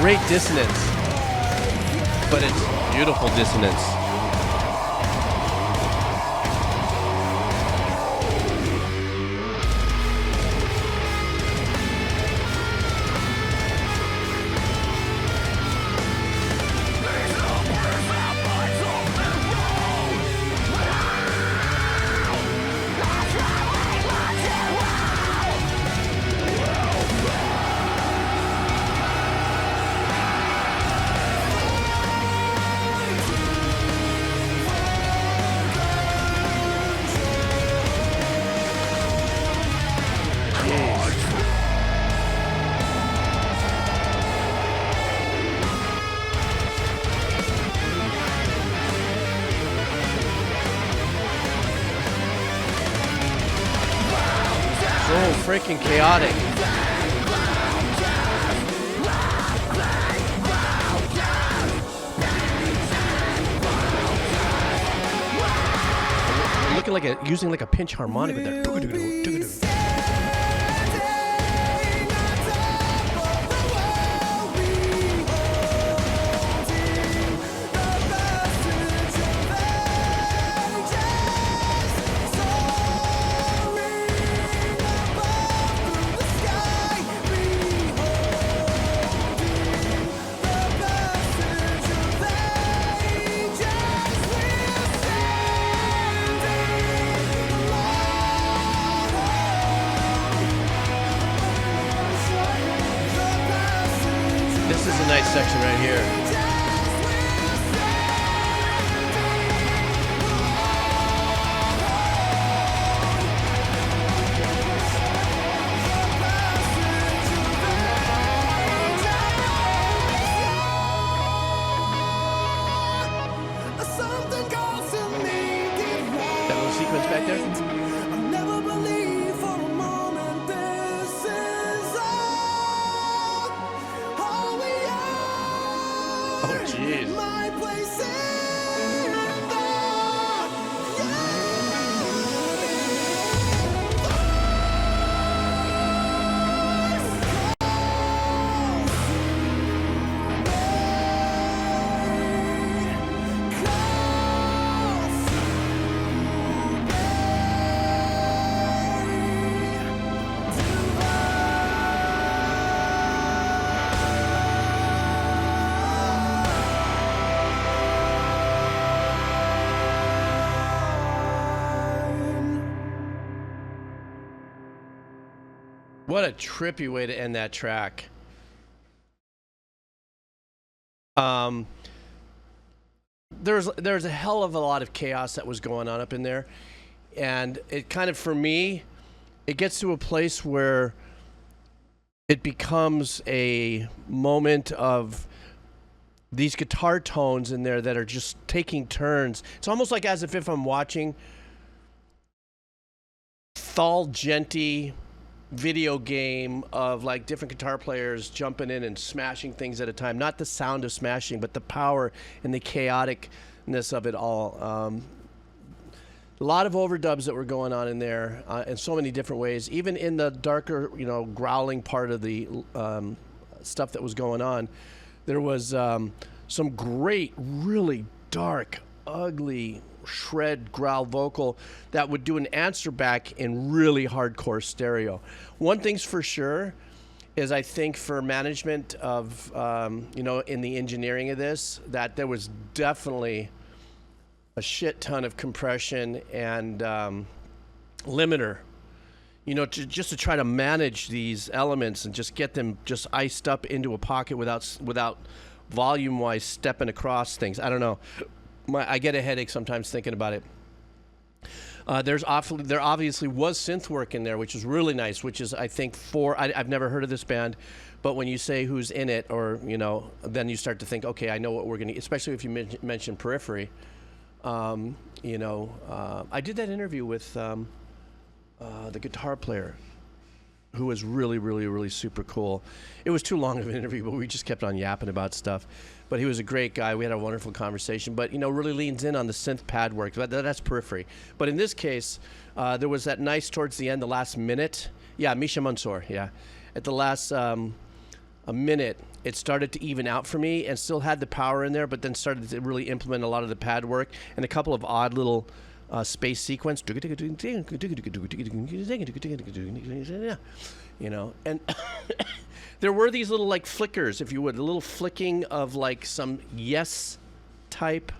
great dissonance, but it's beautiful dissonance. Freaking chaotic. Looking like using like a pinch harmonic with that. This is a nice section right here. That little sequence back there? What a trippy way to end that track. There's a hell of a lot of chaos that was going on up in there, and it kind of, for me, it gets to a place where it becomes a moment of these guitar tones in there that are just taking turns. It's almost like as if I'm watching Thal Genty video game of like different guitar players jumping in and smashing things at a time. Not the sound of smashing, but the power and the chaoticness of it all. A lot of overdubs that were going on in there in so many different ways. Even in the darker, growling part of the stuff that was going on, there was some great, really dark, ugly shred growl vocal that would do an answer back in really hardcore stereo. One thing's for sure is I think for management of in the engineering of this, that there was definitely a shit ton of compression and limiter, just to try to manage these elements and just get them just iced up into a pocket without volume wise stepping across things. I don't know. I get a headache sometimes thinking about it. There obviously was synth work in there, which is really nice, which is, I think, I've never heard of this band, but when you say who's in it, or, then you start to think, okay, I know what we're going to, especially if you mention Periphery. I did that interview with the guitar player, who was really, really, really super cool. It was too long of an interview, but we just kept on yapping about stuff. But he was a great guy. We had a wonderful conversation. But, really leans in on the synth pad work. That's Periphery. But in this case, there was that nice towards the end, the last minute. Yeah, Misha Mansour, yeah. At the last a minute, it started to even out for me and still had the power in there, but then started to really implement a lot of the pad work and a couple of odd little space sequence. You know, and there were these little like flickers, if you would, a little flicking of like some Yes type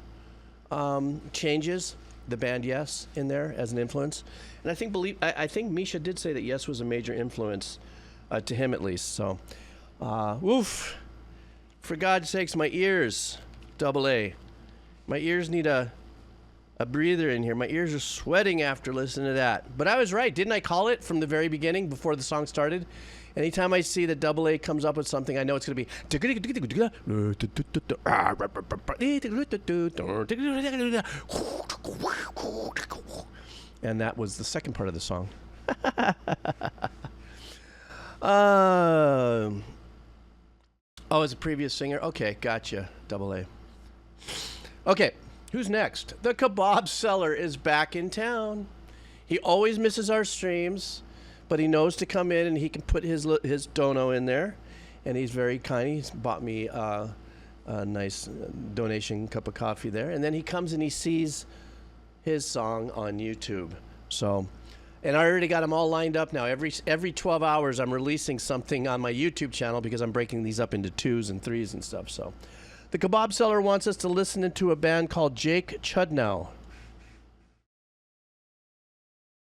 changes. The band Yes in there as an influence, and I think Misha did say that Yes was a major influence to him at least. So, woof! For God's sakes, my ears, double A, my ears need a breather in here. My ears are sweating after listening to that. But I was right, didn't I call it from the very beginning before the song started? Anytime I see that double A comes up with something, I know it's going to be. And that was the second part of the song. Oh, as a previous singer? Okay, gotcha. Double A. Okay, who's next? The Kebab Seller is back in town. He always misses our streams, but he knows to come in and he can put his dono in there, and he's very kind. He's bought me a nice donation cup of coffee there, and then he comes and he sees his song on YouTube. So, and I already got them all lined up now. Every 12 hours, I'm releasing something on my YouTube channel because I'm breaking these up into 2s and 3s and stuff. So, the Kebab Seller wants us to listen to a band called Jake Chudnow.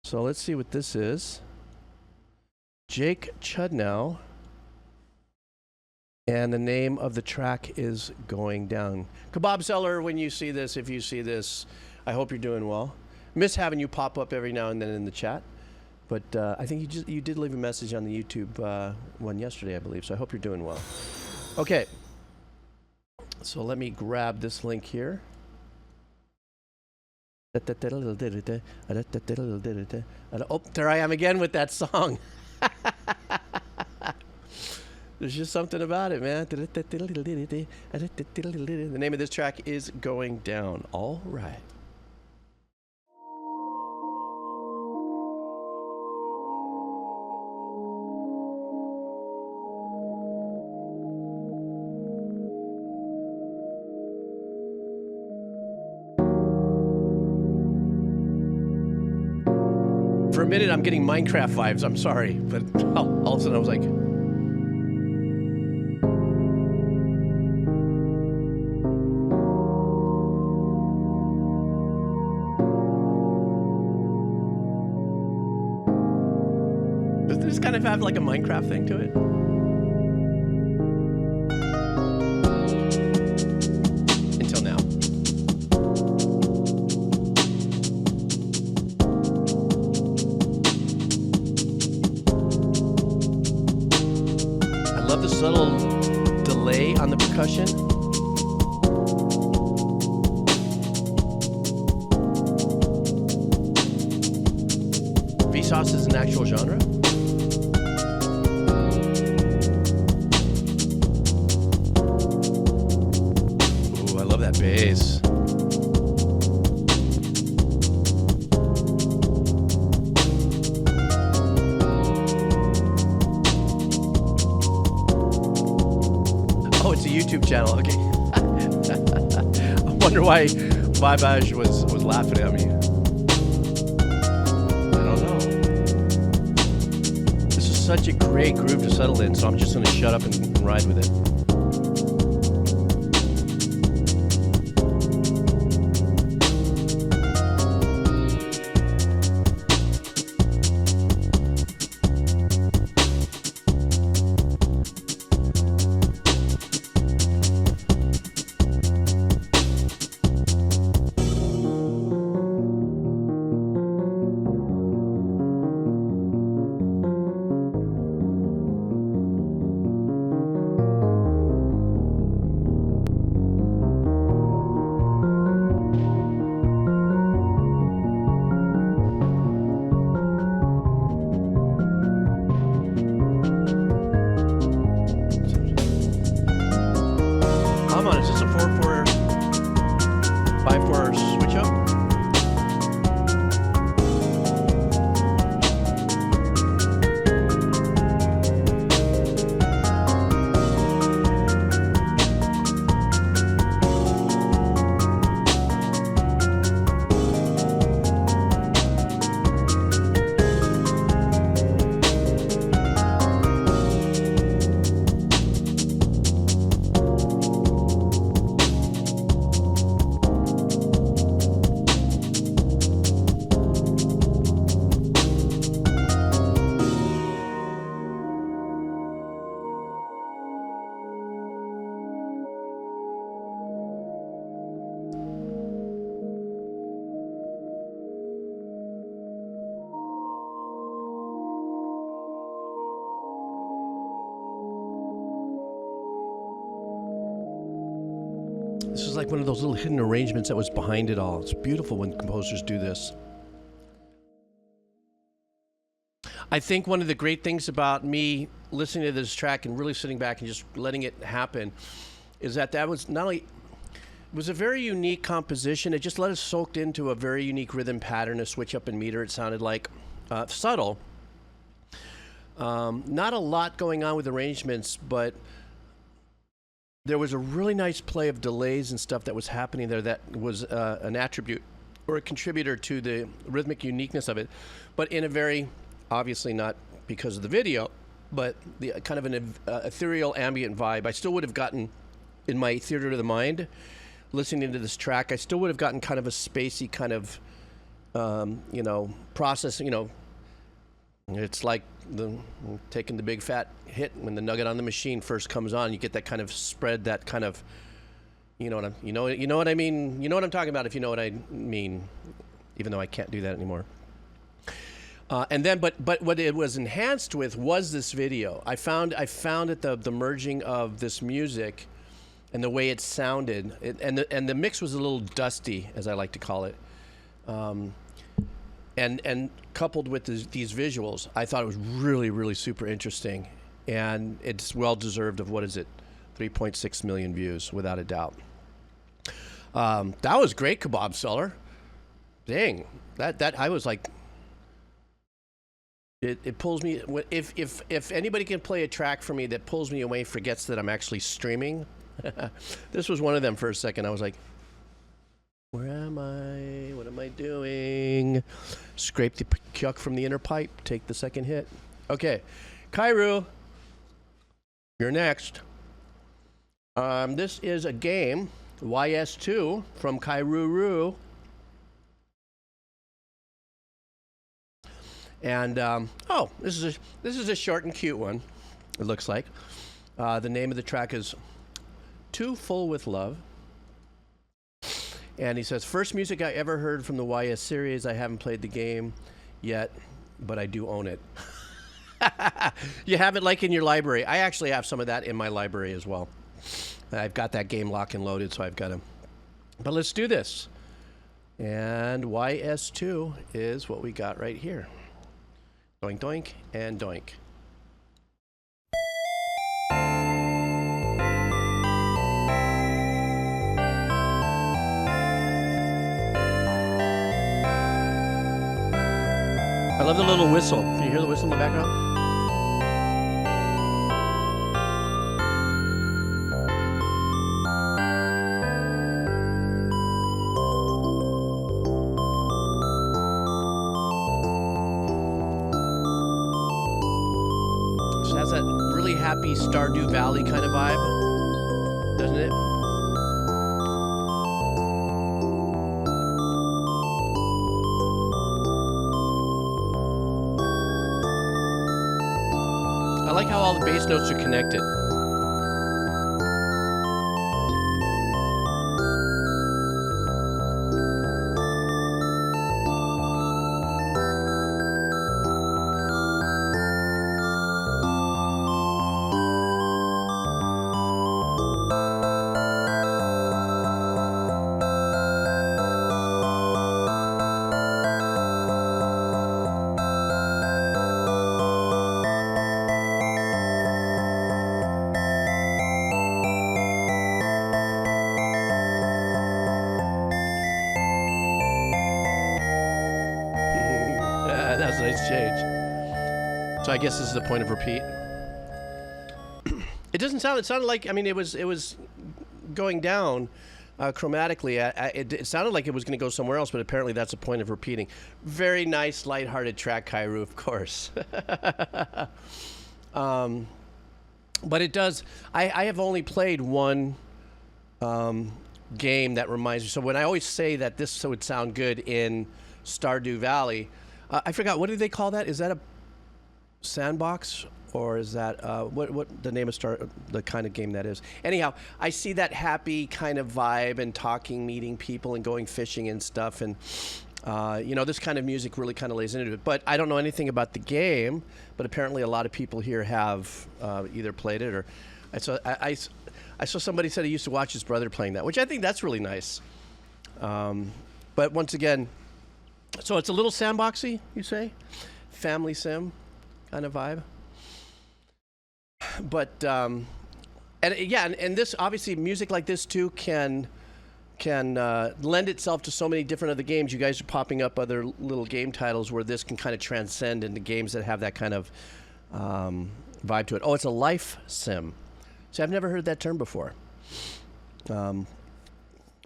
So let's see what this is. Jake Chudnow, and the name of the track is Going Down. Kebab Seller, when you see this, if you see this, I hope you're doing well. Miss having you pop up every now and then in the chat, but I think you did leave a message on the YouTube one yesterday, I believe, so I hope you're doing well. Okay, so let me grab this link here. Oh, there I am again with that song. There's just something about it, man. The name of this track is Going Down. All right. For a minute, I'm getting Minecraft vibes. I'm sorry, but all of a sudden I was like, doesn't this kind of have like a Minecraft thing to it? Until now. The subtle delay on the percussion. Vsauce is an actual genre. Ooh, I love that bass. YouTube channel. Okay. I wonder why Vibage was laughing at me. I don't know. This is such a great groove to settle in, so I'm just going to shut up and ride with it. This is like one of those little hidden arrangements that was behind it all. It's beautiful when composers do this. I think one of the great things about me listening to this track and really sitting back and just letting it happen is that was not only, it was a very unique composition. It just let us soaked into a very unique rhythm pattern, a switch up in meter. It sounded like subtle. Not a lot going on with arrangements, but there was a really nice play of delays and stuff that was happening there that was an attribute or a contributor to the rhythmic uniqueness of it, but in a very, obviously not because of the video, but the kind of an ethereal ambient vibe. I still would have gotten, in my theater of the mind, listening to this track, I still would have gotten kind of a spacey kind of, process, it's like taking the big fat hit when the nugget on the machine first comes on. You get that kind of spread, that kind of, you know what I mean. You know what I'm talking about if you know what I mean. Even though I can't do that anymore. And then, but what it was enhanced with was this video. I found it the merging of this music and the way it sounded, and the mix was a little dusty, as I like to call it. And coupled with these visuals, I thought it was really, really super interesting. And it's well deserved of, 3.6 million views, without a doubt. That was great, Kebab Seller. Dang, that I was like, it pulls me, if anybody can play a track for me that pulls me away, forgets that I'm actually streaming, this was one of them. For a second I was like, where am I? What am I doing? Scrape the kyuk from the inner pipe. Take the second hit. Okay. Kairu, you're next. This is a game, YS2, from Kairuru. And, this is a short and cute one, it looks like. The name of the track is Too Full with Love. And he says, first music I ever heard from the YS series. I haven't played the game yet, but I do own it. You have it like in your library. I actually have some of that in my library as well. I've got that game locked and loaded, so I've got them. But let's do this. And YS2 is what we got right here. Doink, doink, and doink. I love the little whistle. Can you hear the whistle in the background? So it has that really happy Stardew Valley kind of vibe, doesn't it? I like how all the bass notes are connected. That was a nice change. So I guess this is the point of repeat. It doesn't sound, it sounded like, I mean, it was going down chromatically. It sounded like it was going to go somewhere else, but apparently that's a point of repeating. Very nice, lighthearted track, Kairu, of course. But it does, I have only played one game that reminds me. So when I always say that this would sound good in Stardew Valley, I forgot, what do they call that? Is that a sandbox? Or is that, what the name of the kind of game that is? Anyhow, I see that happy kind of vibe and talking, meeting people and going fishing and stuff. And, you know, this kind of music really kind of lays into it. But I don't know anything about the game, but apparently a lot of people here have either played it or I saw somebody said he used to watch his brother playing that, which I think that's really nice. But once again, so it's a little sandboxy, you say? Family sim kind of vibe. But and this obviously music like this too can lend itself to so many different other games. You guys are popping up other little game titles where this can kind of transcend into games that have that kind of vibe to it. Oh, it's a life sim. See, I've never heard that term before.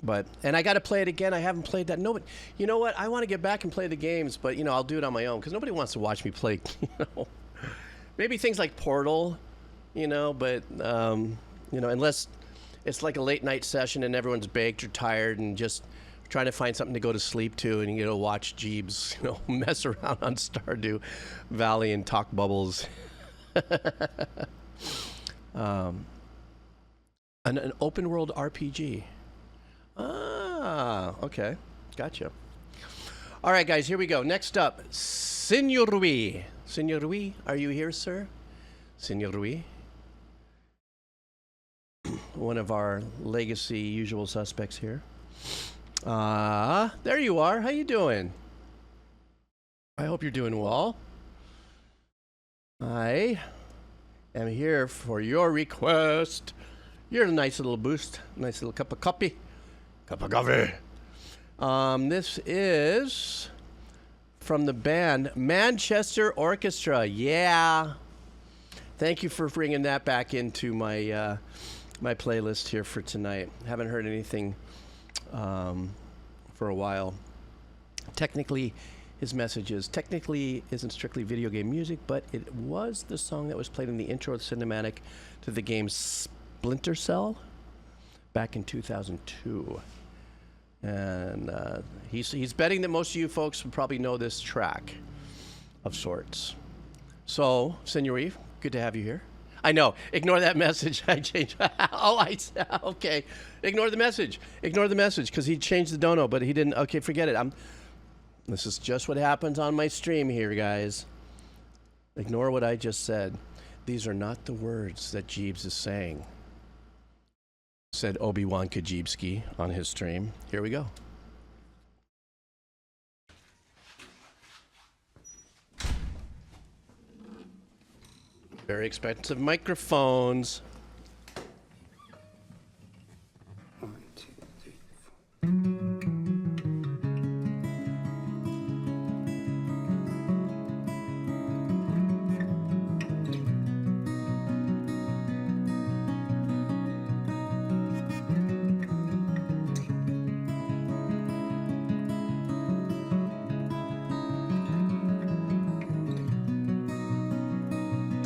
But I got to play it again. I haven't played that. Nobody, you know what? I want to get back and play the games, but I'll do it on my own because nobody wants to watch me play. Maybe things like Portal, but unless it's like a late night session and everyone's baked or tired and just trying to find something to go to sleep to, and watch Jeebs, mess around on Stardew Valley and talk bubbles. An open world RPG. Ah, okay. Gotcha. All right, guys, here we go. Next up, Senor Rui. Senor Rui, are you here, sir? Senor Rui. One of our legacy usual suspects here. There you are. How you doing? I hope you're doing well. I am here for your request. You're a nice little boost. Nice little cup of coffee. Cup of coffee. This is from the band Manchester Orchestra. Yeah. Thank you for bringing that back into my my playlist here for tonight. Haven't heard anything for a while. Technically, his messages technically isn't strictly video game music, but it was the song that was played in the intro cinematic to the game Splinter Cell back in 2002. And he's betting that most of you folks will probably know this track of sorts. So, Senor Eve, good to have you here. I know. Ignore that message. I changed. Okay. Ignore the message. Ignore the message because he changed the dono, but he didn't. Okay, forget it. This is just what happens on my stream here, guys. Ignore what I just said. These are not the words that Jeebs is saying, said Obi-Wan Kajibski on his stream. Here we go. Very expensive microphones. 1, 2, 3, 4.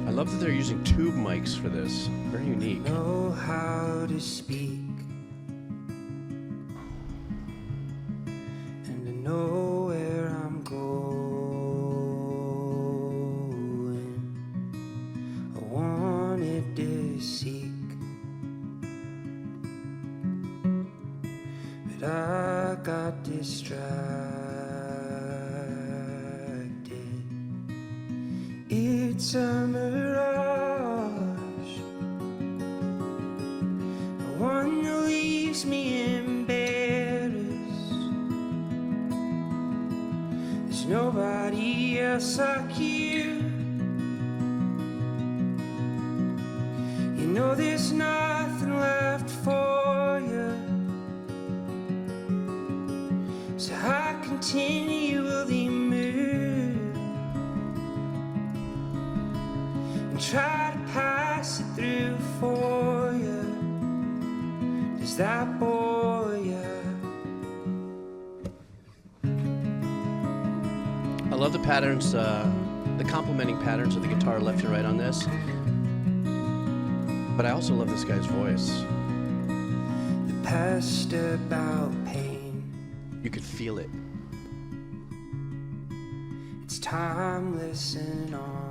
I love that they're using tube mics for this. Very unique. Know how to speak, and I know where I'm going. I wanted to seek, but I got distracted. It's a mirage, one that leaves me embarrassed. There's nobody else like you. You know there's nothing left for you, so I continually move. Try to pass it through for you. Does that bore you? I love the patterns, the complementing patterns of the guitar left and right on this. But I also love this guy's voice. The past about pain. You could feel it. It's timeless and honest.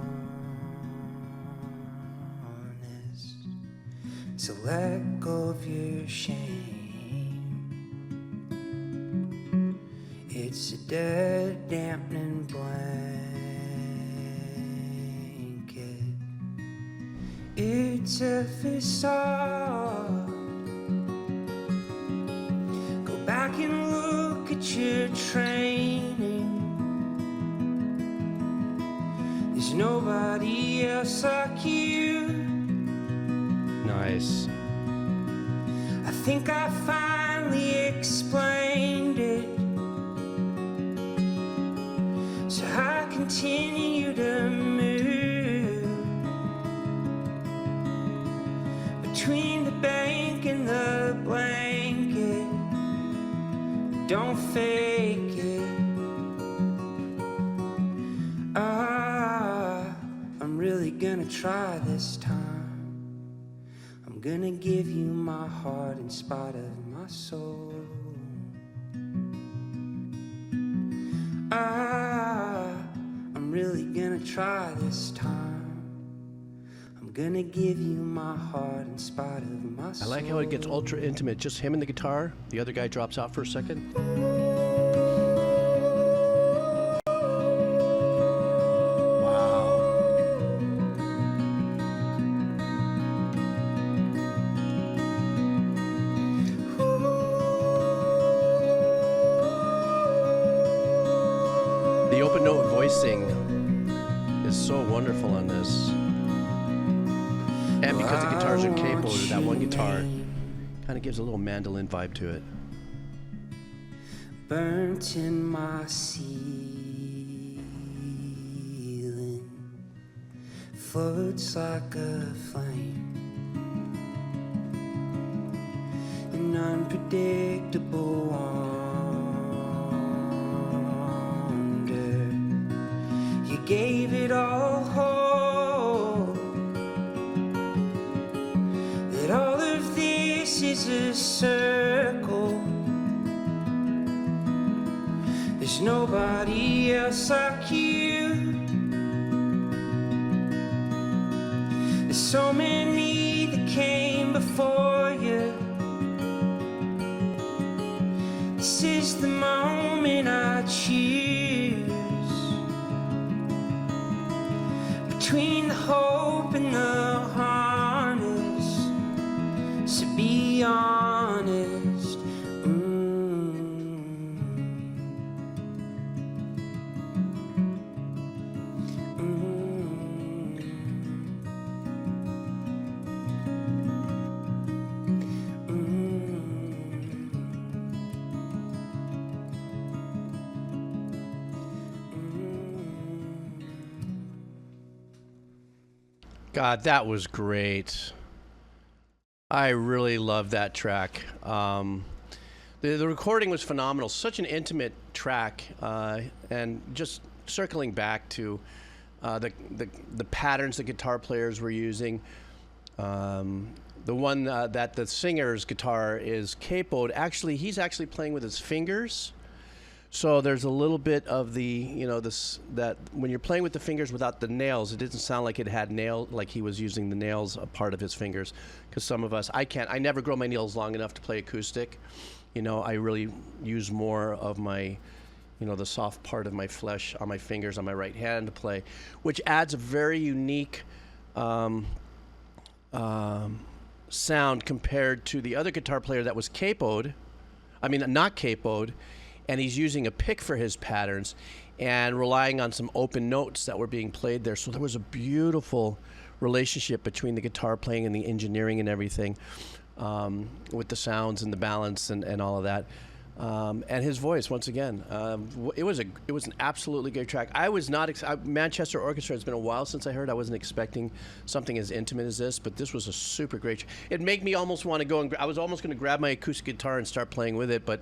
So let go of your shame. It's a dead, dampening blanket. It's it's a facade. Go back and look at your training. There's nobody else like you. Nice. I think I finally explained it. So I continue to move between the bank and the blanket. Don't fake it. I'm really gonna try this time. I'm gonna give you my heart in spite of my soul. I'm really gonna try this time. I'm gonna give you my heart in spite of my soul. I like how it gets ultra intimate. Just him and the guitar. The other guy drops out for a second. The open note voicing is so wonderful on this. And because the guitars are capable, that one guitar kind of gives a little mandolin vibe to it. Burnt in my ceiling, floats like a flame, an unpredictable wonder. You gave it all hope that all of this is a circle. There's nobody else like you. There's so many that came before you. This is the moment I choose. Between the hope and the harness, so be honest. God, that was great. I really love that track. The recording was phenomenal. Such an intimate track, and just circling back to the patterns the guitar players were using. The one that the singer's guitar is capoed. Actually, he's actually playing with his fingers. So there's a little bit of the, you know, that when you're playing with the fingers without the nails, it didn't sound like it had like he was using the nails a part of his fingers. Because some of us, I never grow my nails long enough to play acoustic. You know, I really use more of my, you know, the soft part of my flesh on my fingers on my right hand to play, which adds a very unique sound compared to the other guitar player that was capoed. I mean, not capoed. And he's using a pick for his patterns and relying on some open notes that were being played there. So there was a beautiful relationship between the guitar playing and the engineering and everything, with the sounds and the balance and all of that. And his voice, once again, it was an absolutely great track. I was not Manchester Orchestra. It's been a while since I heard. I wasn't expecting something as intimate as this, but this was a super great. It made me almost want to go and I was almost going to grab my acoustic guitar and start playing with it, but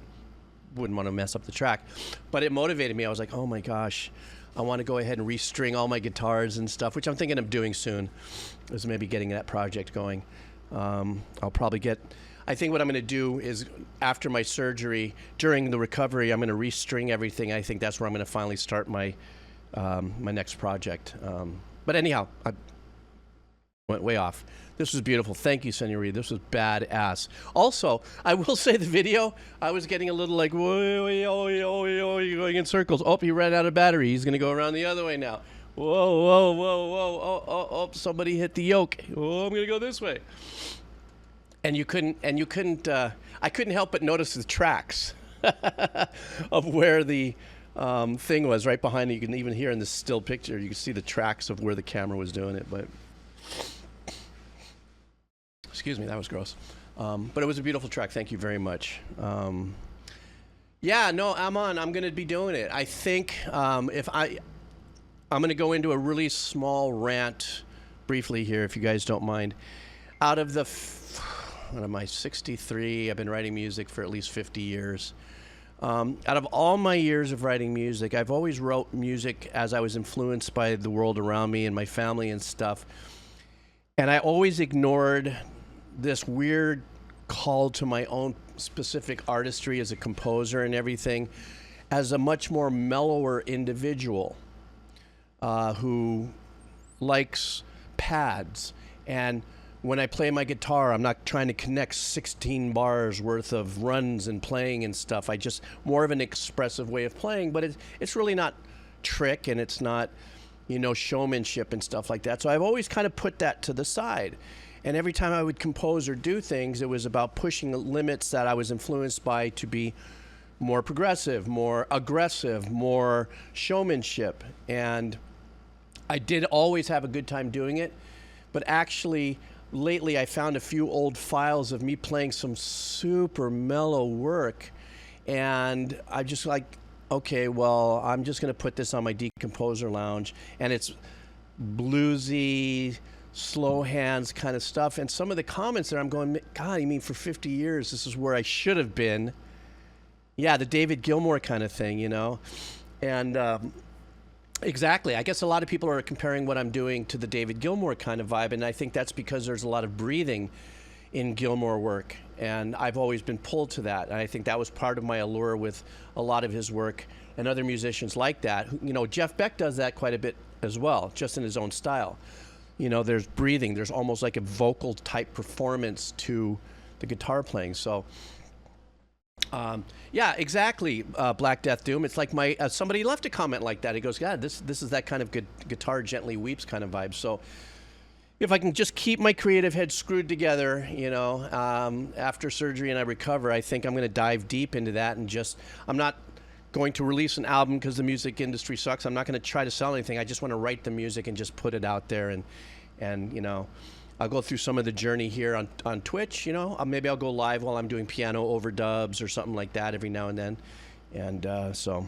wouldn't want to mess up the track. But it motivated me. I was like, oh my gosh, I want to go ahead and restring all my guitars and stuff, which I'm thinking of doing soon, is maybe getting that project going. I'll probably get, I think what I'm going to do is after my surgery, during the recovery, I'm going to restring everything. I think that's where I'm going to finally start my my next project. But anyhow, I went way off. This was beautiful. Thank you, Senorita. This was badass. Also, I will say the video, I was getting a little like, whoa, you're going in circles. Oh, he ran out of battery. He's going to go around the other way now. Whoa, whoa, whoa, whoa. Oh, somebody hit the yoke. Oh, I'm going to go this way. And I couldn't help but notice the tracks of where the thing was right behind it. You can even hear in this still picture, you can see the tracks of where the camera was doing it. But excuse me, that was gross. But it was a beautiful track. Thank you very much. Yeah, no, I'm going to be doing it. I think I'm going to go into a really small rant briefly here, if you guys don't mind. Out of the, what am I, 63? I've been writing music for at least 50 years. Out of all my years of writing music, I've always wrote music as I was influenced by the world around me and my family and stuff. And I always ignored this weird call to my own specific artistry as a composer and everything as a much more mellower individual who likes pads. And when I play my guitar, I'm not trying to connect 16 bars worth of runs and playing and stuff. I just more of an expressive way of playing, but it's really not trick, and it's not, you know, showmanship and stuff like that. So I've always kind of put that to the side. And every time I would compose or do things, it was about pushing the limits that I was influenced by to be more progressive, more aggressive, more showmanship. And I did always have a good time doing it, but actually lately I found a few old files of me playing some super mellow work, and I just like, okay, well, I'm just going to put this on my Decomposer Lounge, and it's bluesy, slow hands kind of stuff. And some of the comments there, I'm going, God, you mean for 50 years this is where I should have been? Yeah, the David Gilmour kind of thing, you know? And exactly. I guess a lot of people are comparing what I'm doing to the David Gilmour kind of vibe, and I think that's because there's a lot of breathing in Gilmour work, and I've always been pulled to that. And I think that was part of my allure with a lot of his work and other musicians like that. You know, Jeff Beck does that quite a bit as well, just in his own style. You know, there's breathing. There's almost like a vocal type performance to the guitar playing. So yeah, exactly, Black Death Doom. It's like my somebody left a comment like that. He goes, God, this is that kind of good guitar gently weeps kind of vibe. So if I can just keep my creative head screwed together, you know, after surgery and I recover, I think I'm going to dive deep into that. And just, I'm not going to release an album because the music industry sucks. I'm not going to try to sell anything. I just want to write the music and just put it out there. And you know, I'll go through some of the journey here on Twitch, you know. Maybe I'll go live while I'm doing piano overdubs or something like that every now and then. And so,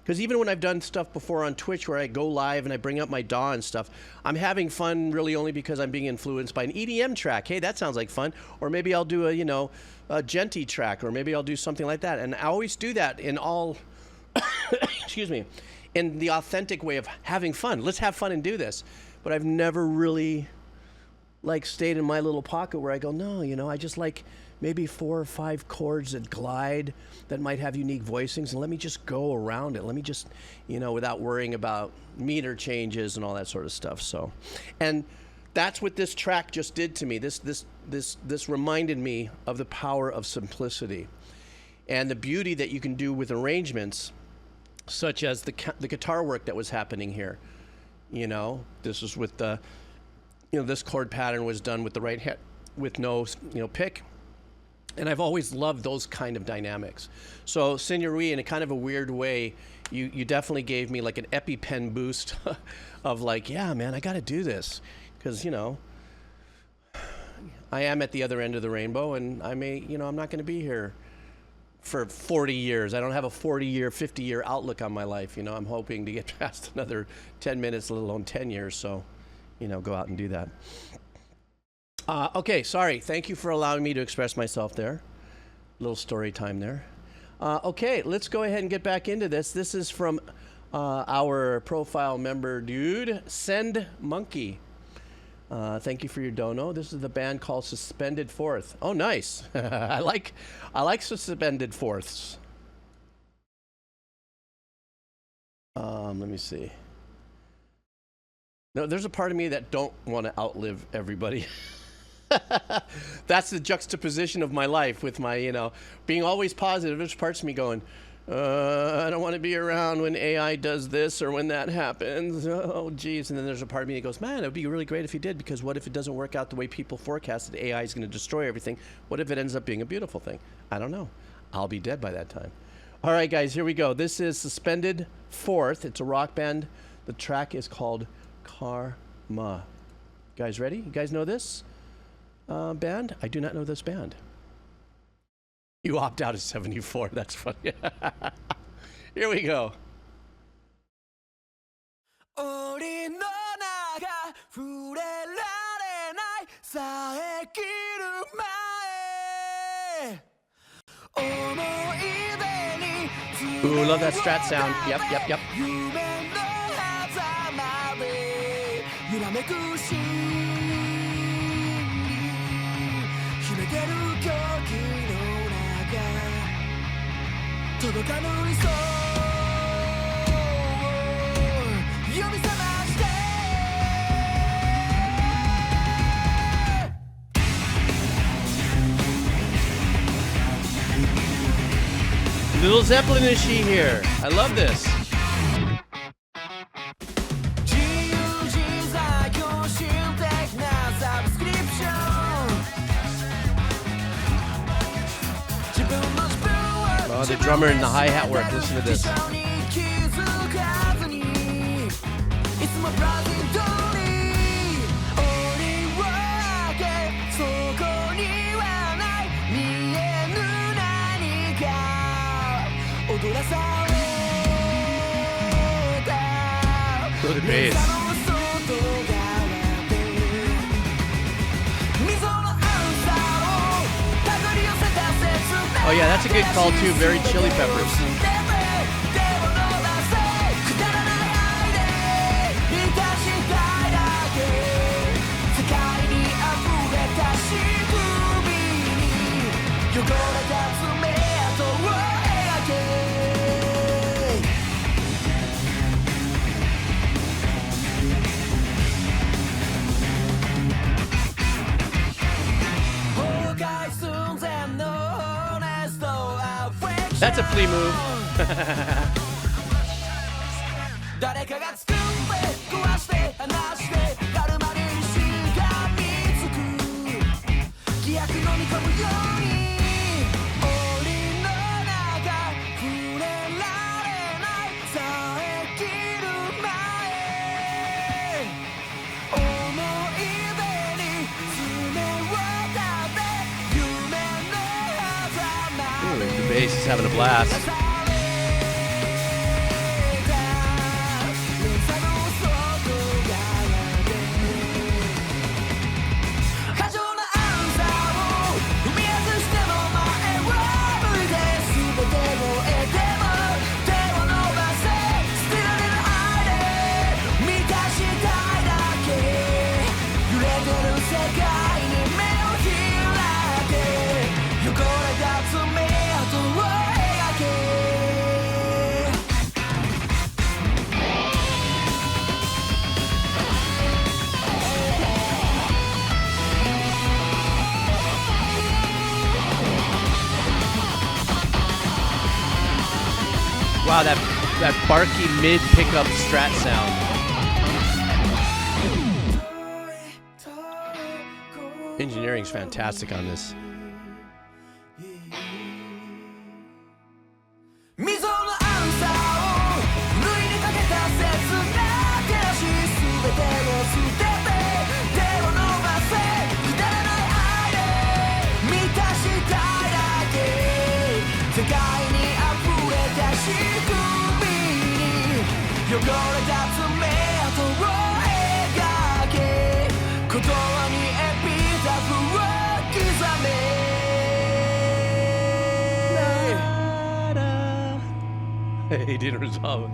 because even when I've done stuff before on Twitch where I go live and I bring up my DAW and stuff, I'm having fun really only because I'm being influenced by an EDM track. Hey, that sounds like fun. Or maybe I'll do a, you know, a Genty track, or maybe I'll do something like that. And I always do that in all, excuse me, in the authentic way of having fun. Let's have fun and do this. But I've never really like stayed in my little pocket where I go, no, you know, I just like maybe 4 or 5 chords that glide that might have unique voicings, and let me just go around it. Let me just, you know, without worrying about meter changes and all that sort of stuff. So, and that's what this track just did to me. This reminded me of the power of simplicity and the beauty that you can do with arrangements, such as the guitar work that was happening here. You know, this was with the, you know, this chord pattern was done with the right hand, with no, you know, pick. And I've always loved those kind of dynamics. So, Signorie, in a kind of a weird way, you definitely gave me like an EpiPen boost of like, yeah, man, I got to do this. Because, you know, I am at the other end of the rainbow, and I may, you know, I'm not going to be here for 40 years. I don't have a 40-year, 50-year outlook on my life. You know, I'm hoping to get past another 10 minutes, let alone 10 years. So, you know, go out and do that. Okay, sorry. Thank you for allowing me to express myself there. A little story time there. Okay, let's go ahead and get back into this. This is from our profile member dude, Send Monkey. Thank you for your dono. This is the band called Suspended Fourth. Oh, nice. I like Suspended Fourths. Let me see. No, there's a part of me that don't want to outlive everybody. That's the juxtaposition of my life with my, you know, being always positive. There's parts of me going, I don't want to be around when AI does this or when that happens. Oh, geez. And then there's a part of me that goes, man, it would be really great if he did, because what if it doesn't work out the way people forecasted? AI is going to destroy everything. What if it ends up being a beautiful thing? I don't know. I'll be dead by that time. All right, guys, here we go. This is Suspended Fourth. It's a rock band. The track is called Karma. You guys ready? You guys know this band? I do not know this band. You opt out of 74. That's funny. Here we go. Ooh, love that strat sound. Yep, yep, yep. Little Zeppelin is she here. I love this. Oh, the drummer and the hi-hat work. Listen to this. Look at the bass. Oh yeah, that's a good call too. Very Chili Peppers. That's a flea move. The bass is having a blast. Wow, that barky mid pickup strat sound. Engineering's fantastic on this. He didn't resolve it.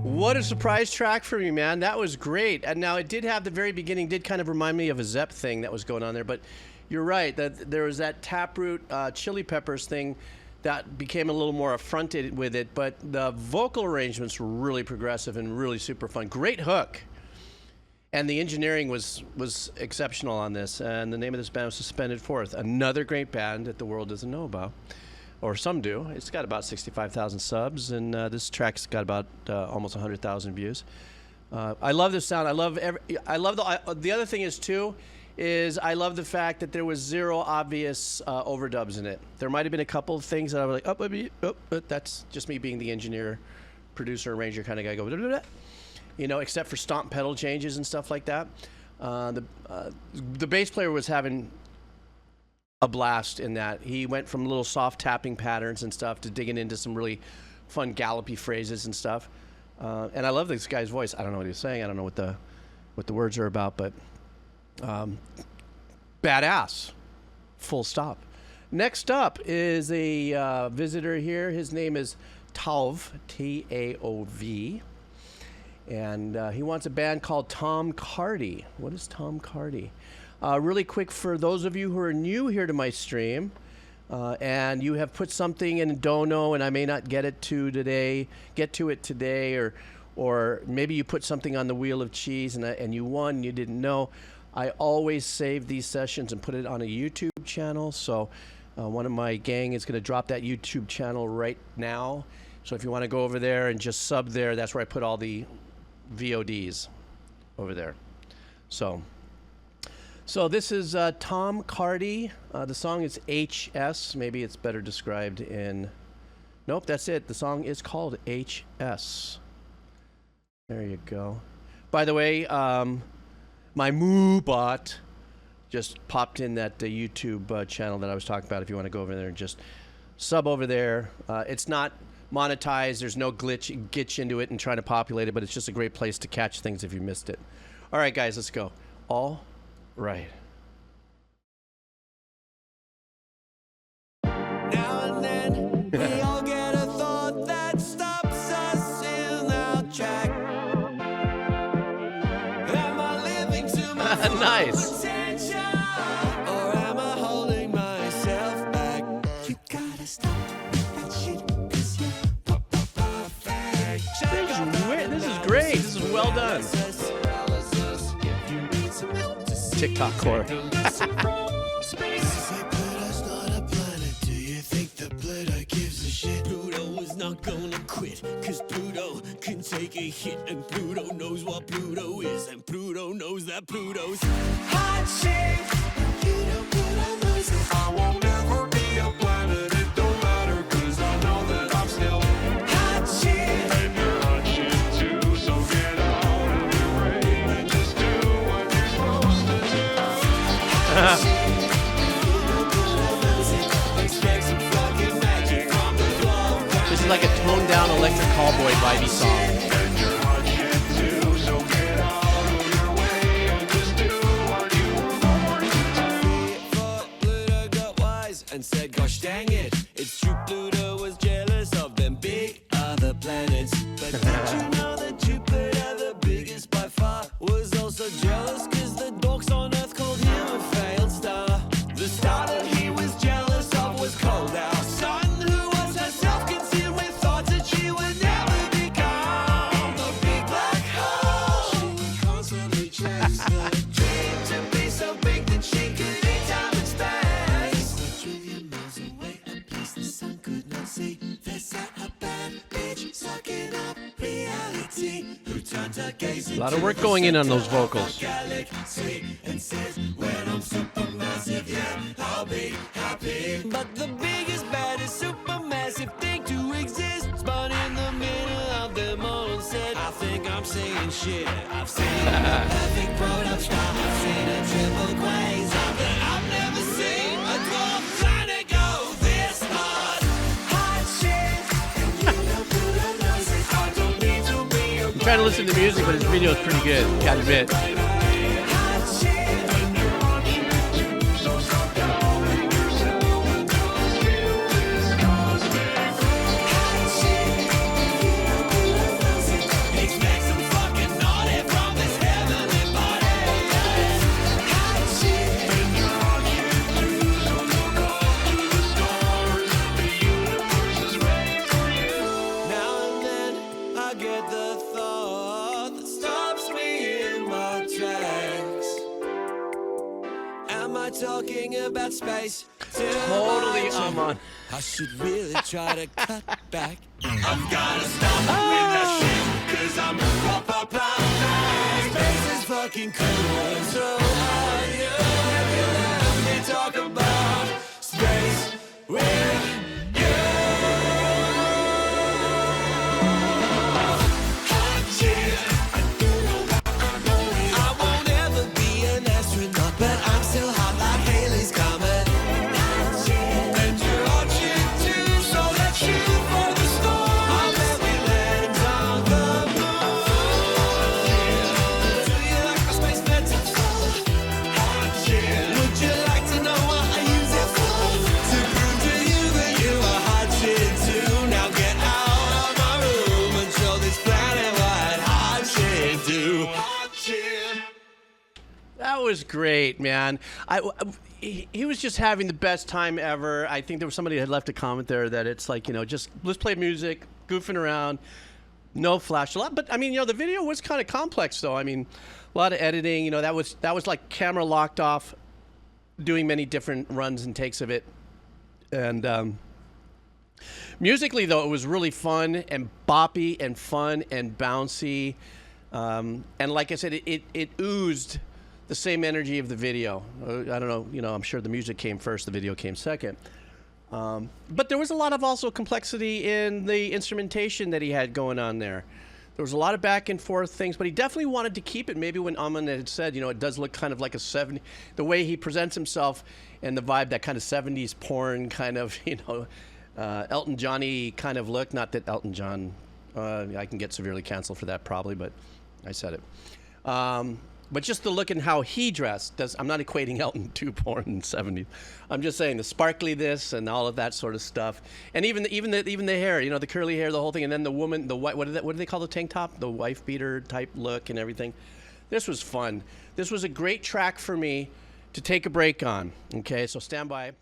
What a surprise track for me, man. That was great. And now it did have the very beginning, did kind of remind me of a Zepp thing that was going on there. But you're right, that there was that Taproot Chili Peppers thing that became a little more affronted with it. But the vocal arrangements were really progressive and really super fun. Great hook. And the engineering was exceptional on this. And the name of this band was Suspended Fourth. Another great band that the world doesn't know about. or some do. It's got about 65,000 subs, and this track's got about almost 100,000 views. I love this sound. I love the other thing is too, is I love the fact that there was zero obvious overdubs in it. There might have been a couple of things that I was like, but that's just me being the engineer, producer, arranger kind of guy. Go, blah, blah, blah. You know, except for stomp pedal changes and stuff like that. The bass player was having a blast in that. He went from little soft tapping patterns and stuff to digging into some really fun gallopy phrases and stuff. And I love this guy's voice. I don't know what he's saying. I don't know what the words are about, but badass. Full stop. Next up is a visitor here. His name is Taov, T-A-O-V. And he wants a band called Tom Cardy. What is Tom Cardy? Really quick, for those of you who are new here to my stream, and you have put something in Dono and I may not get to it today, or maybe you put something on the Wheel of Cheese and you won and you didn't know. I always save these sessions and put it on a YouTube channel. So one of my gang is going to drop that YouTube channel right now. So if you want to go over there and just sub there, that's where I put all the VODs over there. So this is Tom Cardy. The song is HS. Maybe it's better described in... Nope, that's it. The song is called HS. There you go. By the way, my Moo bot just popped in that YouTube channel that I was talking about. If you want to go over there and just sub over there. It's not monetized. There's no glitch into it and trying to populate it, but it's just a great place to catch things if you missed it. All right, guys, let's go. All right. Now and then we all get a thought that stops us in our track. Am I living to my full Nice. potential, or am I holding myself back? You gotta stop that shit, 'cause you're perfect. This is great. This is well done. TikTok core. Pluto is not gonna quit, 'cause Pluto can take a hit, and Pluto knows what Pluto is, and Pluto knows that Pluto's hot shit. Pluto knows it. I won't ever be a planet, it don't matter, 'cause I know that I'm still hot shit. And you're hot shit too, so get out of your brain and just do what you're supposed to do. Hot shit. Expect some fucking magic from the club. This is like a toned down electric callboy vibey song. And you're hot shit too, so get out of your way and just do what you want to do. Pluto got wise and said, gosh dang it, it's true Pluto was jealous of them big other planets. But did you know that Jupiter, the biggest by far, was also jealous 'cause the dorks on Earth called him a failed star. The star that he was jealous of was cold, our sun, who was herself consumed with thoughts that she would never become a big black hole. She would constantly chase the dream to be so big that she could eat time and space. A trillion miles away, a place the sun could not see. They sat a bad bitch sucking up reality, who turned her gaze A lot of work going in on those vocals. galaxy and says, when I'm supermassive, yeah, I'll be happy. But the biggest, baddest, supermassive thing to exist spun in the middle of them all and said, I think I'm saying shit. I've seen a perfect product star. I've seen a triple quasar, but I've never seen a dwarf planet go this hard. Hot shit, and you know Pluto knows it. I don't need to be a I'm trying to listen to music, but his video is pretty good. Gotta admit. hot shit. Expect some fucking naughty from this heavenly body. Hot shit. Now and then I get the thought that stops me in my tracks. Am I talking about space? Totally on. I should really try to cut back. I've gotta stop with that shit, cause I'm proper blind. Space is fucking cool, so are you? Have you let me talk about space with you? Hot shit. I won't ever be an astronaut, but I'm still hot like Haley's Comet. That was great, man. He was just having the best time ever. I think there was somebody that had left a comment there that it's like, you know, just let's play music, goofing around, no flash a lot. But I mean, you know, the video was kind of complex though. I mean, a lot of editing. You know, that was like camera locked off, doing many different runs and takes of it. And musically though, it was really fun and boppy and fun and bouncy. And like I said, it oozed the same energy of the video. I don't know, you know, I'm sure the music came first, the video came second. But there was a lot of also complexity in the instrumentation that he had going on there. There was a lot of back and forth things, but he definitely wanted to keep it. Maybe when Aman had said, you know, it does look kind of like a 70s, the way he presents himself and the vibe, that kind of 70s porn kind of, you know, Elton John-y kind of look. Not that Elton John, I can get severely canceled for that probably, but I said it. But just the look and how he dressed, I'm not equating Elton to porn in the 70s. I'm just saying the sparkly this and all of that sort of stuff. And even the hair, you know, the curly hair, the whole thing. And then the woman, the white, what do they call the tank top? The wife beater type look and everything. This was fun. This was a great track for me to take a break on. Okay, so stand by.